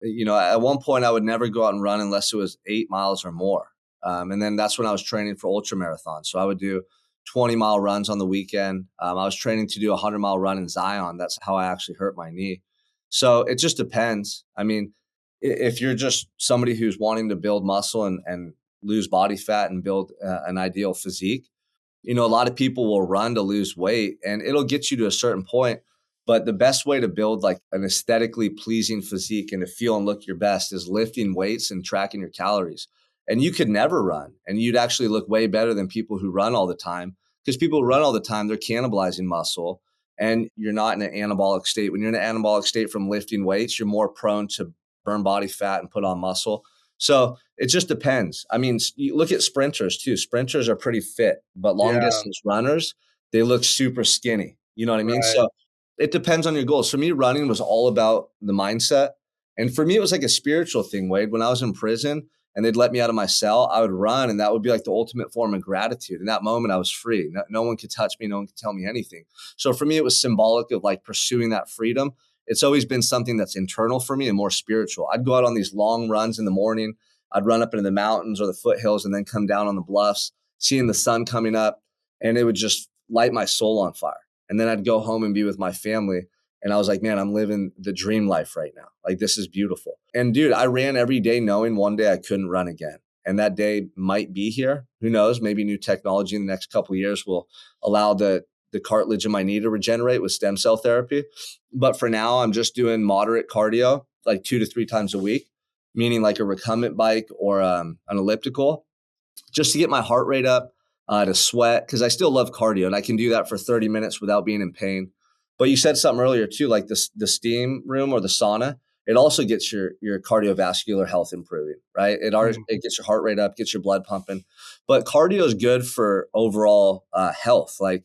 at one point I would never go out and run unless it was 8 miles or more. And then that's when I was training for ultra marathons. So I would do 20-mile runs on the weekend. I was training to do a 100-mile run in Zion. That's how I actually hurt my knee. So it just depends. I mean, if you're just somebody who's wanting to build muscle and lose body fat and build an ideal physique, a lot of people will run to lose weight and it'll get you to a certain point. But the best way to build like an aesthetically pleasing physique and to feel and look your best is lifting weights and tracking your calories. And you could never run and you'd actually look way better than people who run all the time, because people who run all the time, they're cannibalizing muscle and you're not in an anabolic state. When you're in an anabolic state from lifting weights, you're more prone to burn body fat and put on muscle. So it just depends. I mean, you look at sprinters too. Sprinters are pretty fit, but long Yeah, distance runners, they look super skinny. You know what I mean? right. So it depends on your goals. For me, running was all about the mindset. And for me, it was like a spiritual thing, Wade. When I was in prison and they'd let me out of my cell, I would run, and that would be like the ultimate form of gratitude. In that moment, I was free. No one could touch me. No one could tell me anything. So for me, it was symbolic of like pursuing that freedom. It's always been something that's internal for me and more spiritual. I'd go out on these long runs in the morning. I'd run up into the mountains or the foothills and then come down on the bluffs, seeing the sun coming up, and it would just light my soul on fire. And then I'd go home and be with my family. And I was like, man, I'm living the dream life right now. Like, this is beautiful. And dude, I ran every day knowing one day I couldn't run again. And that day might be here. Who knows? Maybe new technology in the next couple of years will allow the the cartilage in my knee to regenerate with stem cell therapy. But for now, I'm just doing moderate cardio, like 2 to 3 times a week, meaning like a recumbent bike or an elliptical, just to get my heart rate up, to sweat, because I still love cardio and I can do that for 30 minutes without being in pain. But you said something earlier too, like the steam room or the sauna. It also gets your cardiovascular health improving, right? It gets your heart rate up, gets your blood pumping. But cardio is good for overall health. Like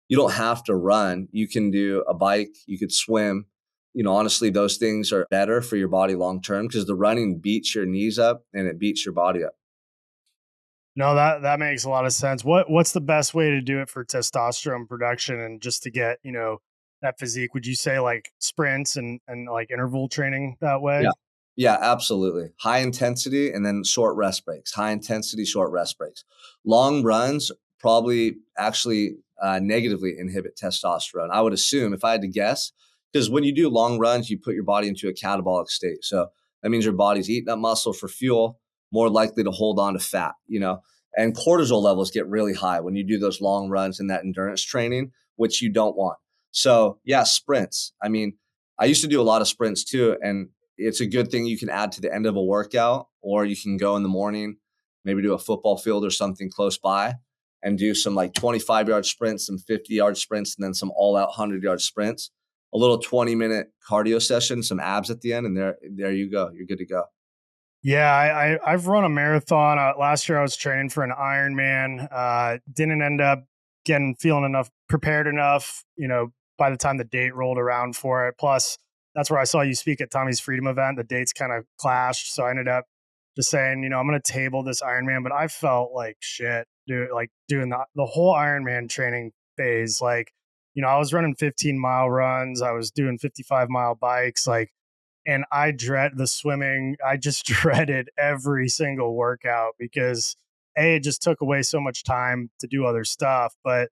you don't have to run. You can do a bike. You could swim. Honestly, those things are better for your body long term because the running beats your knees up and it beats your body up. No, that makes a lot of sense. What's the best way to do it for testosterone production and just to get, that physique? Would you say like sprints and like interval training that Yeah. way? Yeah, absolutely. High intensity and then short rest breaks. High intensity, short rest breaks. Long runs probably actually negatively inhibit testosterone. I would assume, if I had to guess, because when you do long runs, you put your body into a catabolic state. So that means your body's eating up muscle for fuel, more likely to hold on to fat. And cortisol levels get really high when you do those long runs and that endurance training, which you don't want. So yeah, sprints. I mean, I used to do a lot of sprints too. And it's a good thing you can add to the end of a workout, or you can go in the morning, maybe do a football field or something close by and do some like 25-yard sprints, some 50-yard sprints, and then some all-out 100-yard sprints, a little 20-minute cardio session, some abs at the end, and there you go. You're good to go. Yeah, I've run a marathon. Last year I was training for an Ironman. Didn't end up feeling enough prepared enough, by the time the date rolled around for it. Plus, that's where I saw you speak at Tommy's Freedom event. The dates kind of clashed, so I ended up just saying, I'm going to table this Ironman. But I felt like shit, dude. Like doing the whole Ironman training phase. Like, I was running 15-mile runs. I was doing 55-mile bikes. Like, and I dread the swimming. I just dreaded every single workout because it just took away so much time to do other stuff. But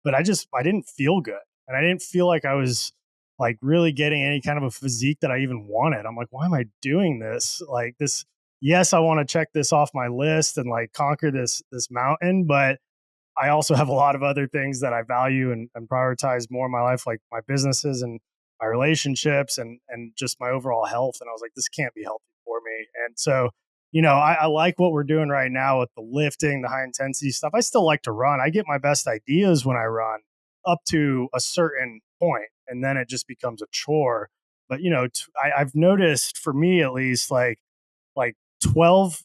I didn't feel good, and I didn't feel like I was like really getting any kind of a physique that I even wanted. I'm like, why am I doing this? Like this. Yes, I want to check this off my list and like conquer this mountain, but I also have a lot of other things that I value and prioritize more in my life, like my businesses and my relationships and just my overall health. And I was like, this can't be healthy for me. And so, I like what we're doing right now with the lifting, the high intensity stuff. I still like to run. I get my best ideas when I run up to a certain point, and then it just becomes a chore. But, I've noticed for me at least, like 12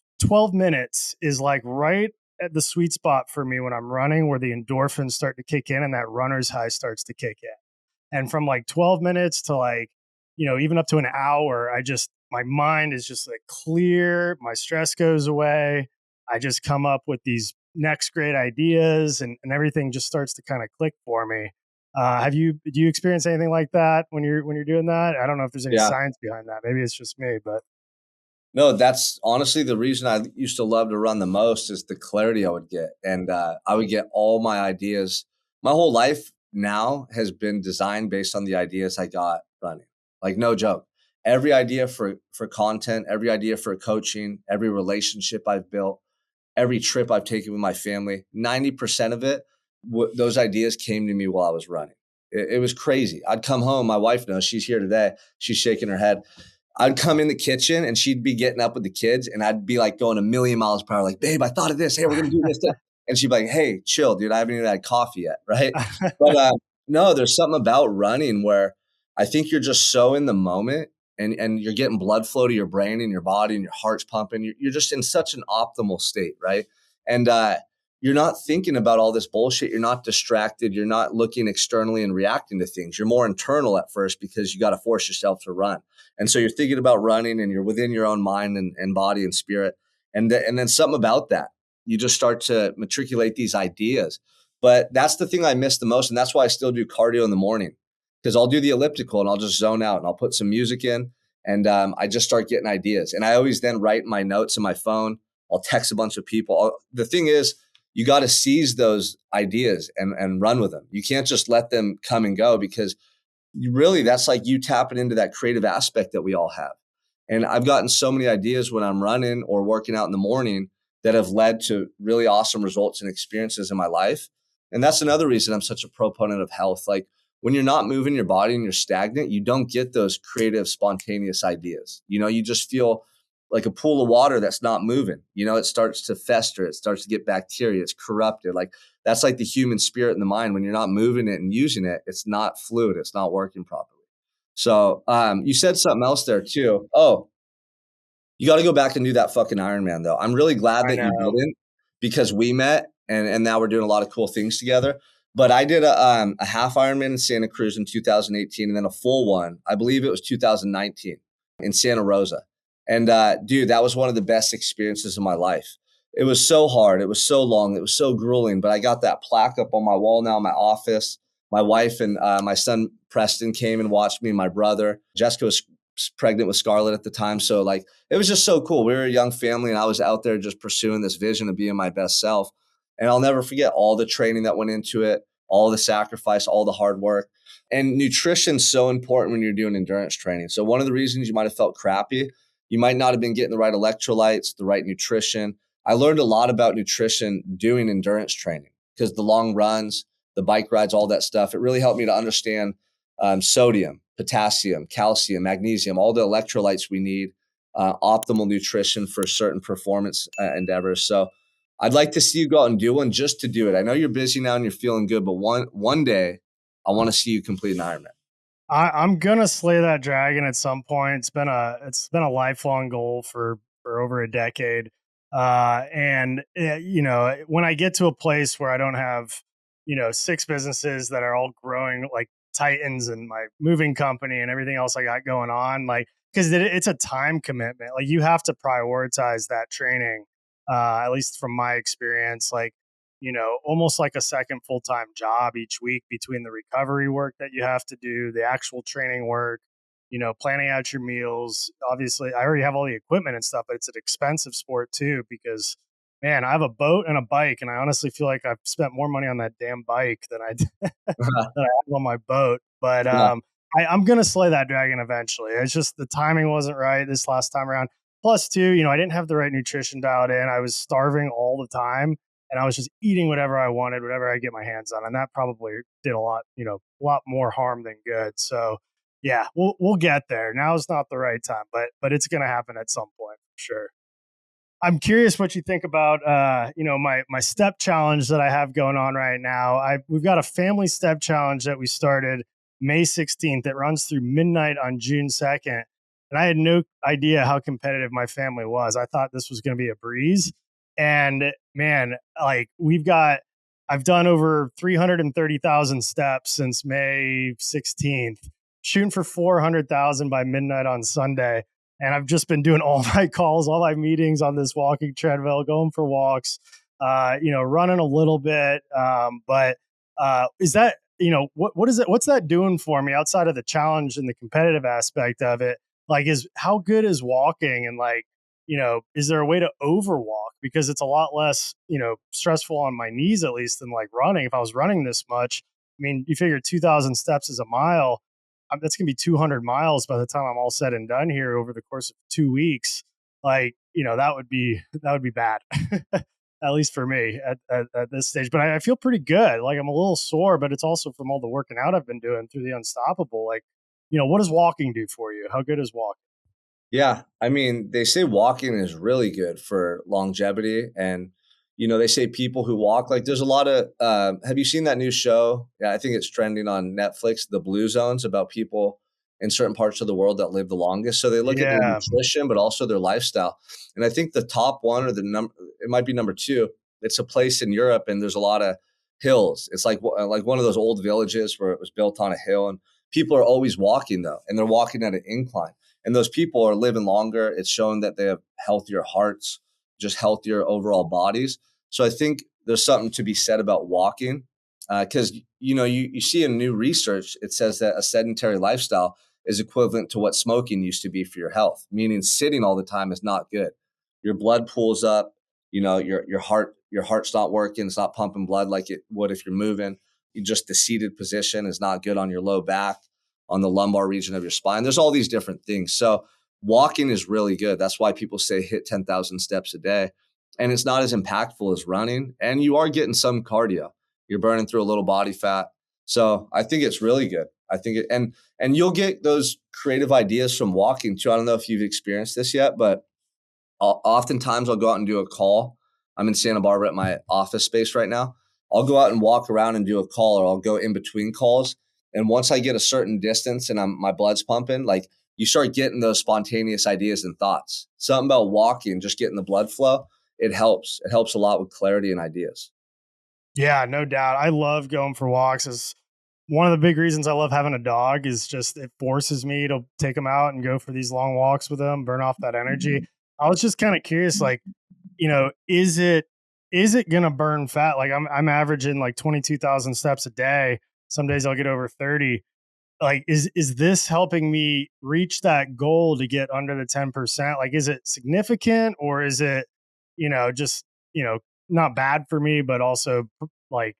minutes is like right at the sweet spot for me when I'm running, where the endorphins start to kick in and that runner's high starts to kick in. And from like 12 minutes to like, even up to an hour, my mind is just like clear. My stress goes away. I just come up with these next great ideas and everything just starts to kind of click for me. Do you experience anything like that when you're doing that? I don't know if there's any Yeah. science behind that. Maybe it's just me, but No, that's honestly the reason I used to love to run the most is the clarity I would get. And I would get all my ideas. My whole life now has been designed based on the ideas I got running. Like no joke. Every idea for content, every idea for coaching, every relationship I've built, every trip I've taken with my family, 90% of it, those ideas came to me while I was running. It was crazy. I'd come home. My wife knows, she's here today. She's shaking her head. I'd come in the kitchen and she'd be getting up with the kids and I'd be like going a million miles per hour, like, babe, I thought of this. Hey, we're going to do this. And she'd be like, hey, chill, dude. I haven't even had coffee yet. Right. But no, there's something about running where I think you're just so in the moment and you're getting blood flow to your brain and your body and your heart's pumping. You're just in such an optimal state. Right. And you're not thinking about all this bullshit. You're not distracted. You're not looking externally and reacting to things. You're more internal at first because you got to force yourself to run. And so you're thinking about running and you're within your own mind and body and spirit. And then something about that, you just start to matriculate these ideas. But that's the thing I miss the most. And that's why I still do cardio in the morning, because I'll do the elliptical and I'll just zone out and I'll put some music in and I just start getting ideas. And I always then write my notes in my phone. I'll text a bunch of people. The thing is, you got to seize those ideas and run with them. You can't just let them come and go because that's like you tapping into that creative aspect that we all have. And I've gotten so many ideas when I'm running or working out in the morning that have led to really awesome results and experiences in my life. And that's another reason I'm such a proponent of health. Like when you're not moving your body and you're stagnant, you don't get those creative, spontaneous ideas. You just feel like a pool of water that's not moving. It starts to fester. It starts to get bacteria. It's corrupted. Like that's like the human spirit and the mind. When you're not moving it and using it, it's not fluid. It's not working properly. So you said something else there too. Oh, you got to go back and do that fucking Ironman though. I'm really glad I that you know. didn't, because we met and now we're doing a lot of cool things together. But I did a half Ironman in Santa Cruz in 2018 and then a full one. I believe it was 2019 in Santa Rosa. And dude, that was one of the best experiences of my life. It was so hard. It was so long. It was so grueling. But I got that plaque up on my wall now in my office. My wife and my son Preston came and watched me. And my brother Jessica was pregnant with Scarlett at the time. So like it was just so cool. We were a young family and I was out there just pursuing this vision of being my best self. And I'll never forget all the training that went into it, all the sacrifice, all the hard work. And nutrition's so important when you're doing endurance training. So one of the reasons you might have felt crappy, you might not have been getting the right electrolytes, the right nutrition. I learned a lot about nutrition doing endurance training because the long runs, the bike rides, all that stuff, it really helped me to understand sodium, potassium, calcium, magnesium, all the electrolytes we need, optimal nutrition for certain performance endeavors. So I'd like to see you go out and do one just to do it. I know you're busy now and you're feeling good, but one day I want to see you complete an Ironman. I'm gonna slay that dragon at some point. It's been a lifelong goal for over a decade. And when I get to a place where I don't have, six businesses that are all growing like titans and my moving company and everything else I got going on, like because it's a time commitment. Like you have to prioritize that training. At least from my experience, like almost like a second full time job each week between the recovery work that you have to do, the actual training work, planning out your meals. Obviously, I already have all the equipment and stuff, but it's an expensive sport too because, man, I have a boat and a bike, and I honestly feel like I've spent more money on that damn bike than than I have on my boat. But Yeah. I'm gonna slay that dragon eventually. It's just the timing wasn't right this last time around. Plus, too, I didn't have the right nutrition dialed in. I was starving all the time and I was just eating whatever I wanted, whatever I get my hands on, and that probably did a lot more harm than good. So, yeah, we'll get there. Now is not the right time, but it's going to happen at some point for sure. I'm curious what you think about my step challenge that I have going on right now. We've got a family step challenge that we started May 16th. It runs through midnight on June 2nd. And I had no idea how competitive my family was. I thought this was going to be a breeze. And man, like I've done over 330,000 steps since May 16th, shooting for 400,000 by midnight on Sunday. And I've just been doing all my calls, all my meetings on this walking treadmill, going for walks, running a little bit. But is that, what is it? What's that doing for me outside of the challenge and the competitive aspect of it? Like, how good is walking? And like, is there a way to overwalk? Because it's a lot less, stressful on my knees, at least, than like running. If I was running this much, I mean, you figure 2,000 steps is a mile. That's going to be 200 miles by the time I'm all said and done here over the course of 2 weeks. Like, that would be bad, at least for me at this stage. But I feel pretty good. Like I'm a little sore, but it's also from all the working out I've been doing through the Unstoppable. Like, what does walking do for you? How good is walking? Yeah. I mean, they say walking is really good for longevity. And, they say people who walk, like there's a lot of, have you seen that new show? Yeah, I think it's trending on Netflix, The Blue Zones, about people in certain parts of the world that live the longest. So they look at their Yeah. nutrition, but also their lifestyle. And I think the top one or the number, it might be number two. It's a place in Europe and there's a lot of hills. It's like one of those old villages where it was built on a hill and people are always walking though. And they're walking at an incline. And those people are living longer. It's shown that they have healthier hearts, just healthier overall bodies. So I think there's something to be said about walking because, you see in new research, it says that a sedentary lifestyle is equivalent to what smoking used to be for your health, meaning sitting all the time is not good. Your blood pools up, your heart's not working. It's not pumping blood like it would if you're moving. The seated position is not good on your low back, on the lumbar region of your spine. There's all these different things. So walking is really good. That's why people say hit 10,000 steps a day. And it's not as impactful as running. And you are getting some cardio. You're burning through a little body fat. So I think it's really good. I think it, and you'll get those creative ideas from walking too. I don't know if you've experienced this yet, but oftentimes I'll go out and do a call. I'm in Santa Barbara at my office space right now. I'll go out and walk around and do a call, or I'll go in between calls. And once I get a certain distance and my blood's pumping, like you start getting those spontaneous ideas and thoughts. Something about walking, just getting the blood flow, it helps. It helps a lot with clarity and ideas. Yeah, no doubt. I love going for walks. Is one of the big reasons I love having a dog is just it forces me to take him out and go for these long walks with him, burn off that energy. I was just kind of curious, like, is it gonna burn fat? Like I'm averaging like 22,000 steps a day. Some days I'll get over 30. Like, is this helping me reach that goal to get under the 10%? Like, is it significant, or is it, just, not bad for me, but also like,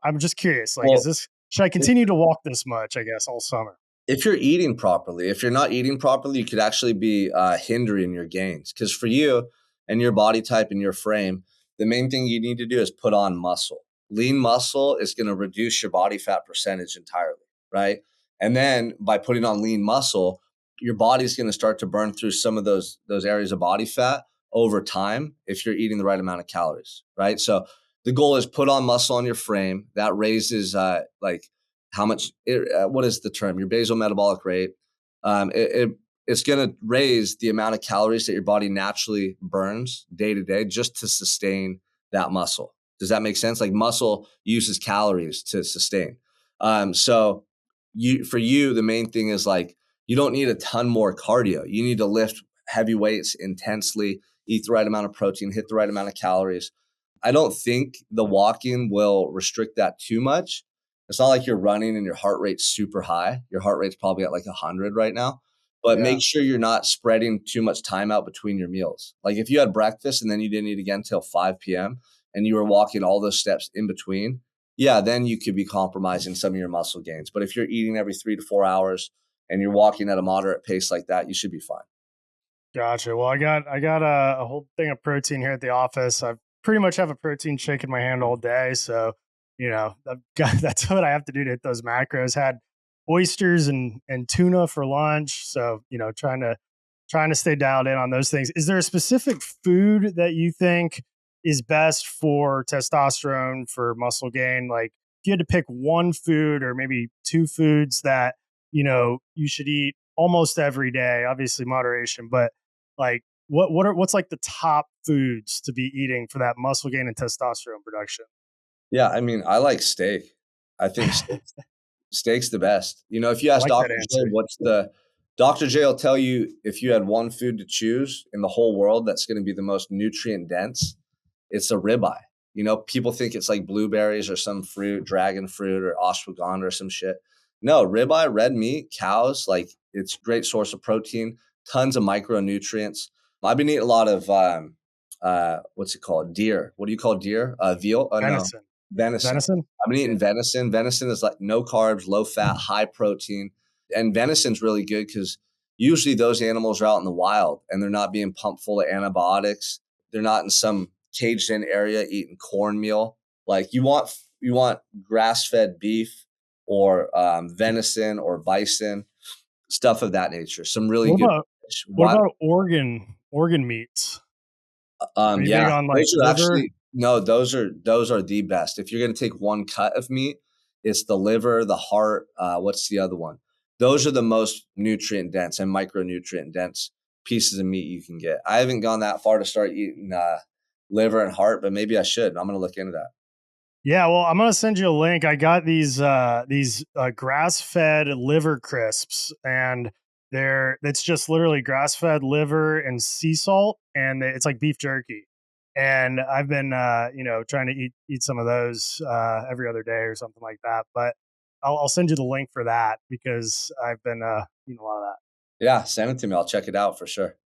I'm just curious, like, Well, should I continue to walk this much, I guess, all summer? if you're eating properly, if you're not eating properly, you could actually be hindering your gains. Because for you and your body type and your frame, the main thing you need to do is put on muscle. Lean muscle is going to reduce your body fat percentage entirely, right? And then by putting on lean muscle, your body's going to start to burn through some of those areas of body fat over time if you're eating the right amount of calories, right? So the goal is put on muscle on your frame. That raises like how much what is the term, your basal metabolic rate. It's going to raise the amount of calories that your body naturally burns day to day just to sustain that muscle. Does that make sense? Like muscle uses calories to sustain. So for you the main thing is like you don't need a ton more cardio. You need to lift heavy weights intensely, eat the right amount of protein, hit the right amount of calories. I don't think the walking will restrict that too much. It's not like you're running and your heart rate's super high. Your heart rate's probably at like 100 right now. But Yeah. make sure you're not spreading too much time out between your meals. Like if you had breakfast and then you didn't eat again until 5 p.m. and you were walking all those steps in between, yeah, then you could be compromising some of your muscle gains. But if you're eating every 3 to 4 hours and you're walking at a moderate pace like that, you should be fine. Gotcha. Well, I got a whole thing of protein here at the office. I pretty much have a protein shake in my hand all day, so that's what I have to do to hit those macros. Had oysters and tuna for lunch, so trying to stay dialed in on those things. Is there a specific food that you think is best for testosterone, for muscle gain? Like, if you had to pick one food or maybe two foods that you should eat almost every day, obviously moderation, but like what's like the top foods to be eating for that muscle gain and testosterone production? Yeah, I mean, I like steak. I think steak's the best. If you I ask like that Dr. J, answer. Dr. J will tell you if you had one food to choose in the whole world that's going to be the most nutrient dense, it's a ribeye. People think it's like blueberries or some fruit, dragon fruit or ashwagandha or some shit. No, ribeye, red meat, cows, like it's a great source of protein, tons of micronutrients. I've been eating a lot of what's it called? Deer. What do you call deer? Veal? Oh no, Venison. venison. Venison? I've been Yeah. eating venison. Venison is like no carbs, low fat, high protein. And venison's really good because usually those animals are out in the wild and they're not being pumped full of antibiotics. They're not in some caged in area eating cornmeal. Like you want grass fed beef or venison or bison, stuff of that nature. Some really What good. about what about organ meats? Are you big Yeah, on like those are liver? actually no, those are the best. If you're gonna take one cut of meat, it's the liver, the heart. What's the other one? Those are the most nutrient dense and micronutrient dense pieces of meat you can get. I haven't gone that far to start eating liver and heart, but maybe I should. I'm gonna look into that. Yeah, well, I'm gonna send you a link. I got these grass fed liver crisps, and it's just literally grass fed liver and sea salt, and it's like beef jerky. And I've been trying to eat some of those every other day or something like that. But I'll send you the link for that because I've been eating a lot of that. Yeah, send it to me. I'll check it out for sure.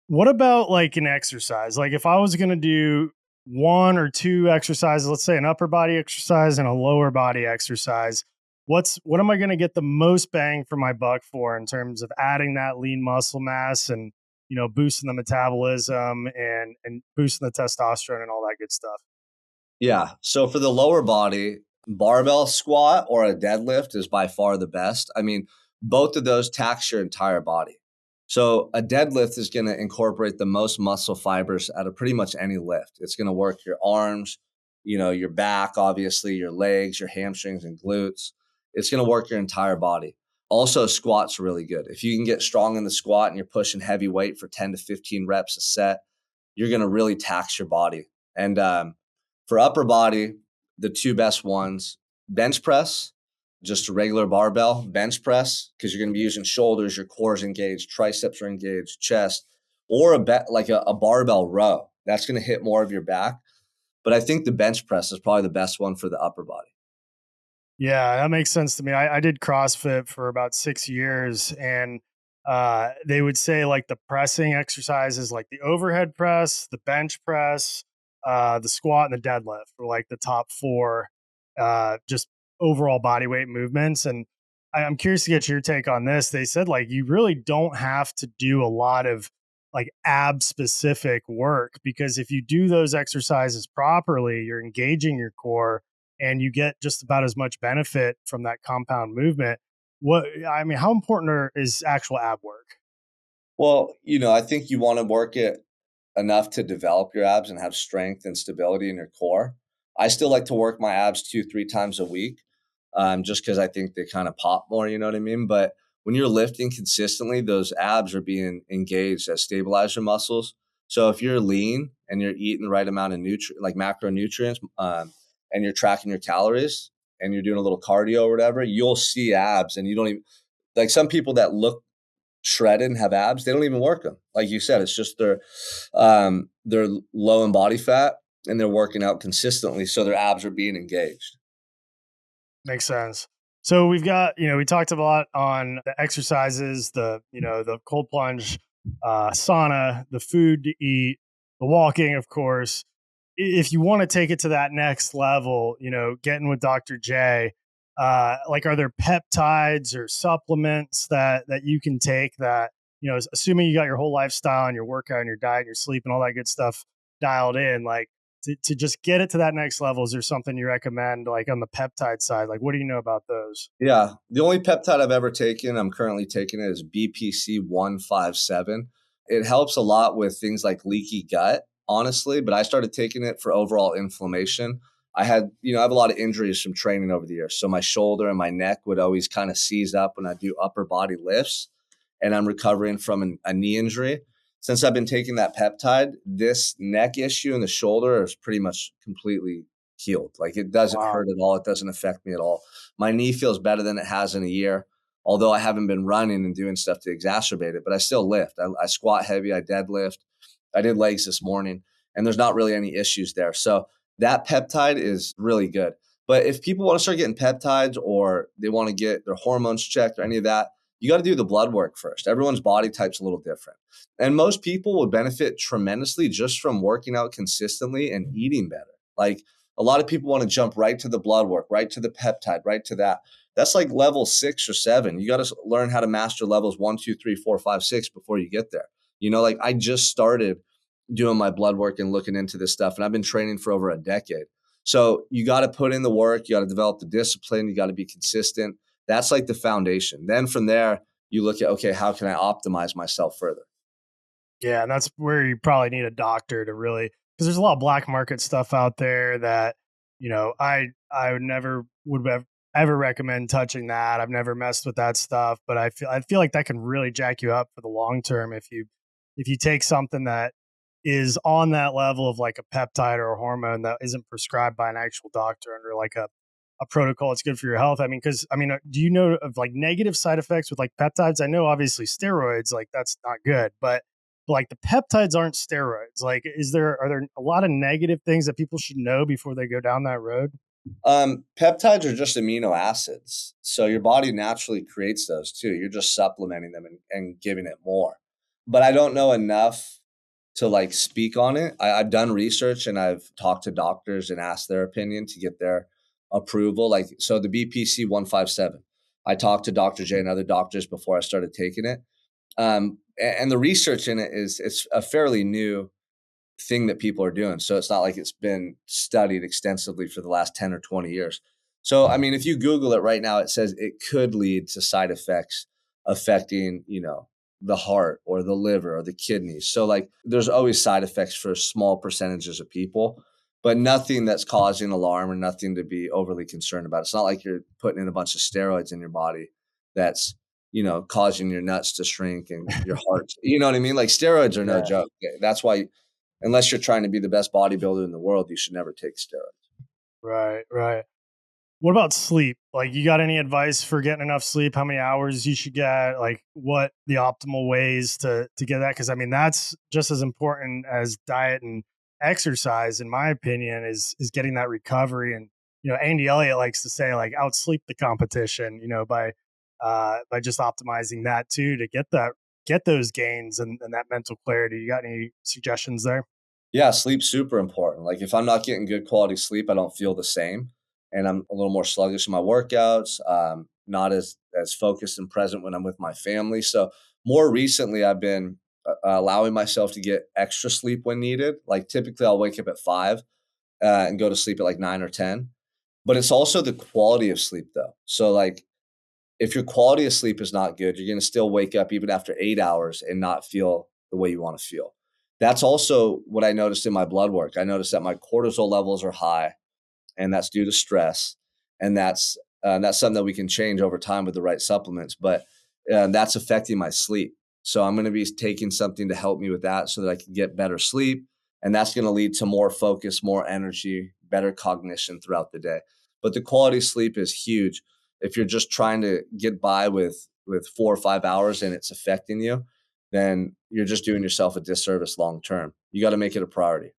What about like an exercise? Like if I was going to do one or two exercises, let's say an upper body exercise and a lower body exercise, what am I going to get the most bang for my buck for in terms of adding that lean muscle mass and boosting the metabolism and boosting the testosterone and all that good stuff? Yeah. So for the lower body, Barbell squat or a deadlift is by far the best. I mean, both of those tax your entire body. So a deadlift is going to incorporate the most muscle fibers out of pretty much any lift. It's going to work your arms, your back, obviously, your legs, your hamstrings and glutes. It's going to work your entire body. Also, squats are really good. If you can get strong in the squat and you're pushing heavy weight for 10 to 15 reps a set, you're going to really tax your body. And for upper body, the two best ones, bench press, just a regular barbell bench press, because you're going to be using shoulders, your core is engaged, triceps are engaged, chest, or a barbell row. That's going to hit more of your back. But I think the bench press is probably the best one for the upper body. Yeah, that makes sense to me. I did CrossFit for about 6 years, and they would say like the pressing exercises, like the overhead press, the bench press, the squat, and the deadlift were like the top four, just overall body weight movements. And I'm curious to get your take on this. They said like you really don't have to do a lot of like ab specific work, because if you do those exercises properly, you're engaging your core and you get just about as much benefit from that compound movement. How important is actual ab work? Well, I think you want to work it enough to develop your abs and have strength and stability in your core. I still like to work my abs 2, 3 times a week, just because I think they kind of pop more, you know what I mean? But when you're lifting consistently, those abs are being engaged as stabilizer muscles. So if you're lean and you're eating the right amount of like macronutrients, and you're tracking your calories and you're doing a little cardio or whatever, you'll see abs, and you don't even, like, some people that look shredded and have abs, they don't even work them. Like you said, it's just they're low in body fat and they're working out consistently, so their abs are being engaged. Makes sense. So we've got, we talked a lot on the exercises, the cold plunge, sauna, the food to eat, the walking, of course. If you want to take it to that next level, getting with Dr. J, like, are there peptides or supplements that you can take that, assuming you got your whole lifestyle and your workout and your diet and your sleep and all that good stuff dialed in, like, to just get it to that next level, is there something you recommend, like on the peptide side? Like, what do you know about those? Yeah. The only peptide I've ever taken, I'm currently taking it, is BPC 157. It helps a lot with things like leaky gut, honestly, but I started taking it for overall inflammation. I have a lot of injuries from training over the years. So my shoulder and my neck would always kind of seize up when I do upper body lifts, and I'm recovering from a knee injury. Since I've been taking that peptide, this neck issue in the shoulder is pretty much completely healed. Like, it doesn't Wow. hurt at all. It doesn't affect me at all. My knee feels better than it has in a year, although I haven't been running and doing stuff to exacerbate it, but I still lift. I squat heavy, I deadlift. I did legs this morning, and there's not really any issues there. So that peptide is really good. But if people want to start getting peptides, or they want to get their hormones checked or any of that, you got to do the blood work first. Everyone's body type's a little different. And most people would benefit tremendously just from working out consistently and eating better. Like, a lot of people want to jump right to the blood work, right to the peptide, right to that. That's like level 6 or 7. You got to learn how to master levels 1, 2, 3, 4, 5, 6 before you get there. Like, I just started doing my blood work and looking into this stuff, and I've been training for over a decade. So you got to put in the work, you got to develop the discipline, you got to be consistent. That's like the foundation. Then from there, you look at, okay, how can I optimize myself further? Yeah, and that's where you probably need a doctor to really, because there's a lot of black market stuff out there that, I would never would have ever recommend touching that. I've never messed with that stuff, but I feel like that can really jack you up for the long term if you take something that is on that level of like a peptide or a hormone that isn't prescribed by an actual doctor under like a protocol. It's good for your health. I mean, because do you know of like negative side effects with like peptides? I know obviously steroids, like, that's not good, but like the peptides aren't steroids. Like, are there a lot of negative things that people should know before they go down that road? Peptides are just amino acids. So your body naturally creates those too. You're just supplementing them and giving it more. But I don't know enough to like speak on it. I've done research and I've talked to doctors and asked their opinion to get their approval. Like, so the BPC 157, I talked to Dr. J and other doctors before I started taking it. And the research in it it's a fairly new thing that people are doing. So it's not like it's been studied extensively for the last 10 or 20 years. So, I mean, if you Google it right now, it says it could lead to side effects affecting, the heart or the liver or the kidneys. So, like, there's always side effects for small percentages of people, but nothing that's causing alarm or nothing to be overly concerned about. It's not like you're putting in a bunch of steroids in your body that's, causing your nuts to shrink and your heart. You know what I mean? Like, steroids are no Yeah. joke. That's why, unless you're trying to be the best bodybuilder in the world, you should never take steroids. Right, right. What about sleep? Like, you got any advice for getting enough sleep? How many hours you should get? Like, what the optimal ways to get that? Because I mean, that's just as important as diet and exercise, in my opinion, is getting that recovery. And Andy Elliott likes to say, like, outsleep the competition. By just optimizing that too to get those gains and that mental clarity. You got any suggestions there? Yeah, sleep's super important. Like if I'm not getting good quality sleep, I don't feel the same, and I'm a little more sluggish in my workouts. Not as focused and present when I'm with my family. So more recently, I've been allowing myself to get extra sleep when needed. Like typically, I'll wake up at 5 and go to sleep at like 9 or 10. But it's also the quality of sleep, though. So like if your quality of sleep is not good, you're going to still wake up even after 8 hours and not feel the way you want to feel. That's also what I noticed in my blood work. I noticed that my cortisol levels are high, and that's due to stress. And that's something that we can change over time with the right supplements. But that's affecting my sleep. So I'm going to be taking something to help me with that, so that I can get better sleep, and that's going to lead to more focus, more energy, better cognition throughout the day. But the quality of sleep is huge. If you're just trying to get by with 4 or 5 hours and it's affecting you, then you're just doing yourself a disservice long term. You got to make it a priority.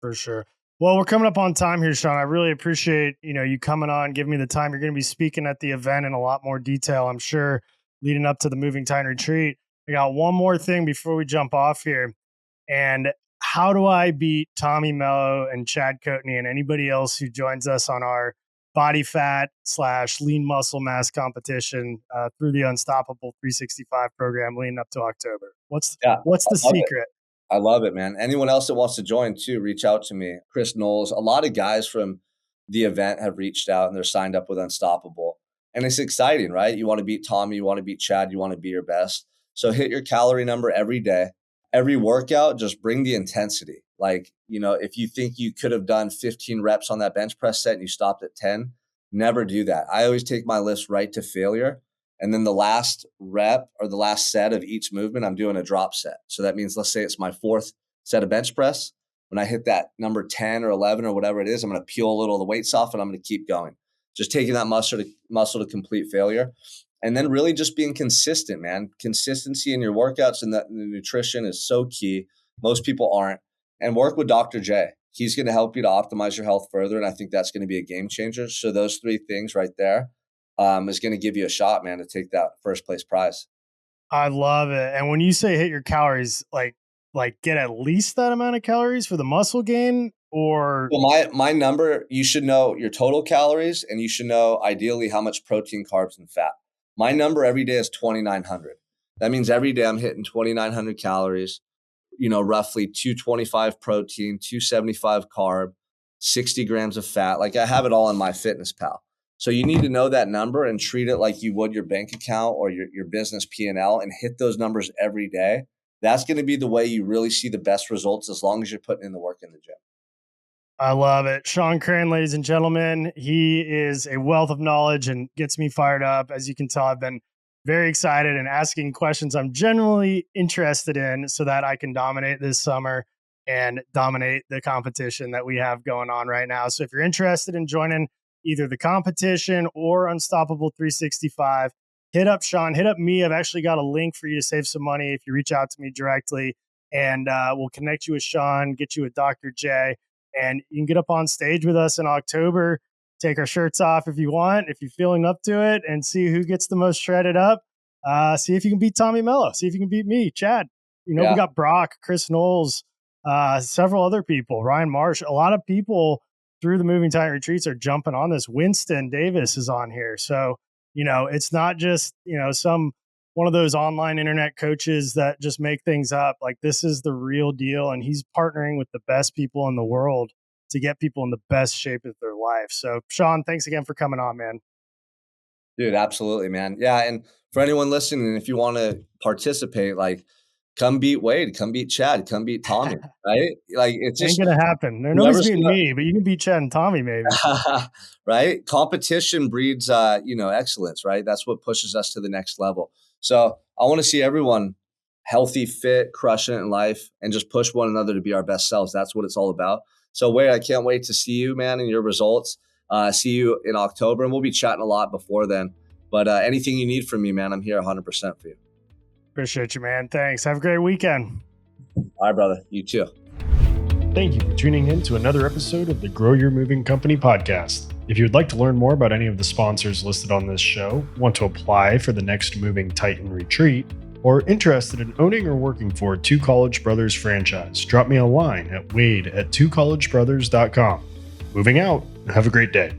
For sure. Well, we're coming up on time here, Sean. I really appreciate, you coming on, giving me the time. You're going to be speaking at the event in a lot more detail, I'm sure, leading up to the Moving Time Retreat. I got one more thing before we jump off here. And how do I beat Tommy Mello and Chad Coatney and anybody else who joins us on our body fat / lean muscle mass competition through the Unstoppable 365 program leading up to October? Yeah, What's I the love it. secret? I love it, man. Anyone else that wants to join too, reach out to me. Chris Knowles. A lot of guys from the event have reached out and they're signed up with Unstoppable. And it's exciting, right? You want to beat Tommy, you want to beat Chad, you want to be your best. So hit your calorie number every day. Every workout, just bring the intensity. Like, if you think you could have done 15 reps on that bench press set and you stopped at 10, never do that. I always take my list right to failure. And then the last rep or the last set of each movement, I'm doing a drop set. So that means, let's say it's my fourth set of bench press. When I hit that number 10 or 11 or whatever it is, I'm going to peel a little of the weights off and I'm going to keep going. Just taking that muscle to complete failure. And then really just being consistent, man. Consistency in your workouts and the nutrition is so key. Most people aren't. And work with Dr. J. He's going to help you to optimize your health further. And I think that's going to be a game changer. So those three things right there is going to give you a shot, man, to take that first place prize. I love it. And when you say hit your calories, like get at least that amount of calories for the muscle gain, or Well, my number, you should know your total calories, and you should know ideally how much protein, carbs, and fat. My number every day is 2,900. That means every day I'm hitting 2,900 calories. Roughly 225 protein, 275 carb, 60 grams of fat. Like I have it all in my Fitness Pal. So you need to know that number and treat it like you would your bank account or your business P&L, and hit those numbers every day. That's going to be the way you really see the best results, as long as you're putting in the work in the gym. I love it. Sean Crane, ladies and gentlemen, he is a wealth of knowledge and gets me fired up. As you can tell, I've been very excited and asking questions I'm generally interested in so that I can dominate this summer and dominate the competition that we have going on right now. So if you're interested in joining either the competition or Unstoppable 365, hit up Sean, hit up me. I've actually got a link for you to save some money if you reach out to me directly, and we'll connect you with Sean, get you with Dr. J, and you can get up on stage with us in October, take our shirts off if you want, if you're feeling up to it, and see who gets the most shredded up. See if you can beat Tommy Mello. See if you can beat me, Chad. We Yeah. got Brock, Chris Knowles, several other people, Ryan Marsh. A lot of people through the Moving Time Retreats are jumping on this. Winston Davis is on here. So, it's not just, some one of those online internet coaches that just make things up. Like, this is the real deal. And he's partnering with the best people in the world to get people in the best shape of their life. So Sean, thanks again for coming on, man. Dude, absolutely, man. Yeah. And for anyone listening, if you want to participate, like come beat Wade, come beat Chad, come beat Tommy, right? Like it's Ain't just gonna happen. Nobody's whoever's beating gonna me, but you can beat Chad and Tommy, maybe. right? Competition breeds excellence, right? That's what pushes us to the next level. So I want to see everyone healthy, fit, crushing it in life, and just push one another to be our best selves. That's what it's all about. So Wade, I can't wait to see you, man, and your results. See you in October, and we'll be chatting a lot before then. But anything you need from me, man, I'm here 100% for you. Appreciate you, man. Thanks. Have a great weekend. All right, brother. You too. Thank you for tuning in to another episode of the Grow Your Moving Company podcast. If you would like to learn more about any of the sponsors listed on this show, want to apply for the next Moving Titan retreat, or interested in owning or working for a Two College Brothers franchise, drop me a line at wade@twocollegebrothers.com. Moving out. Have a great day.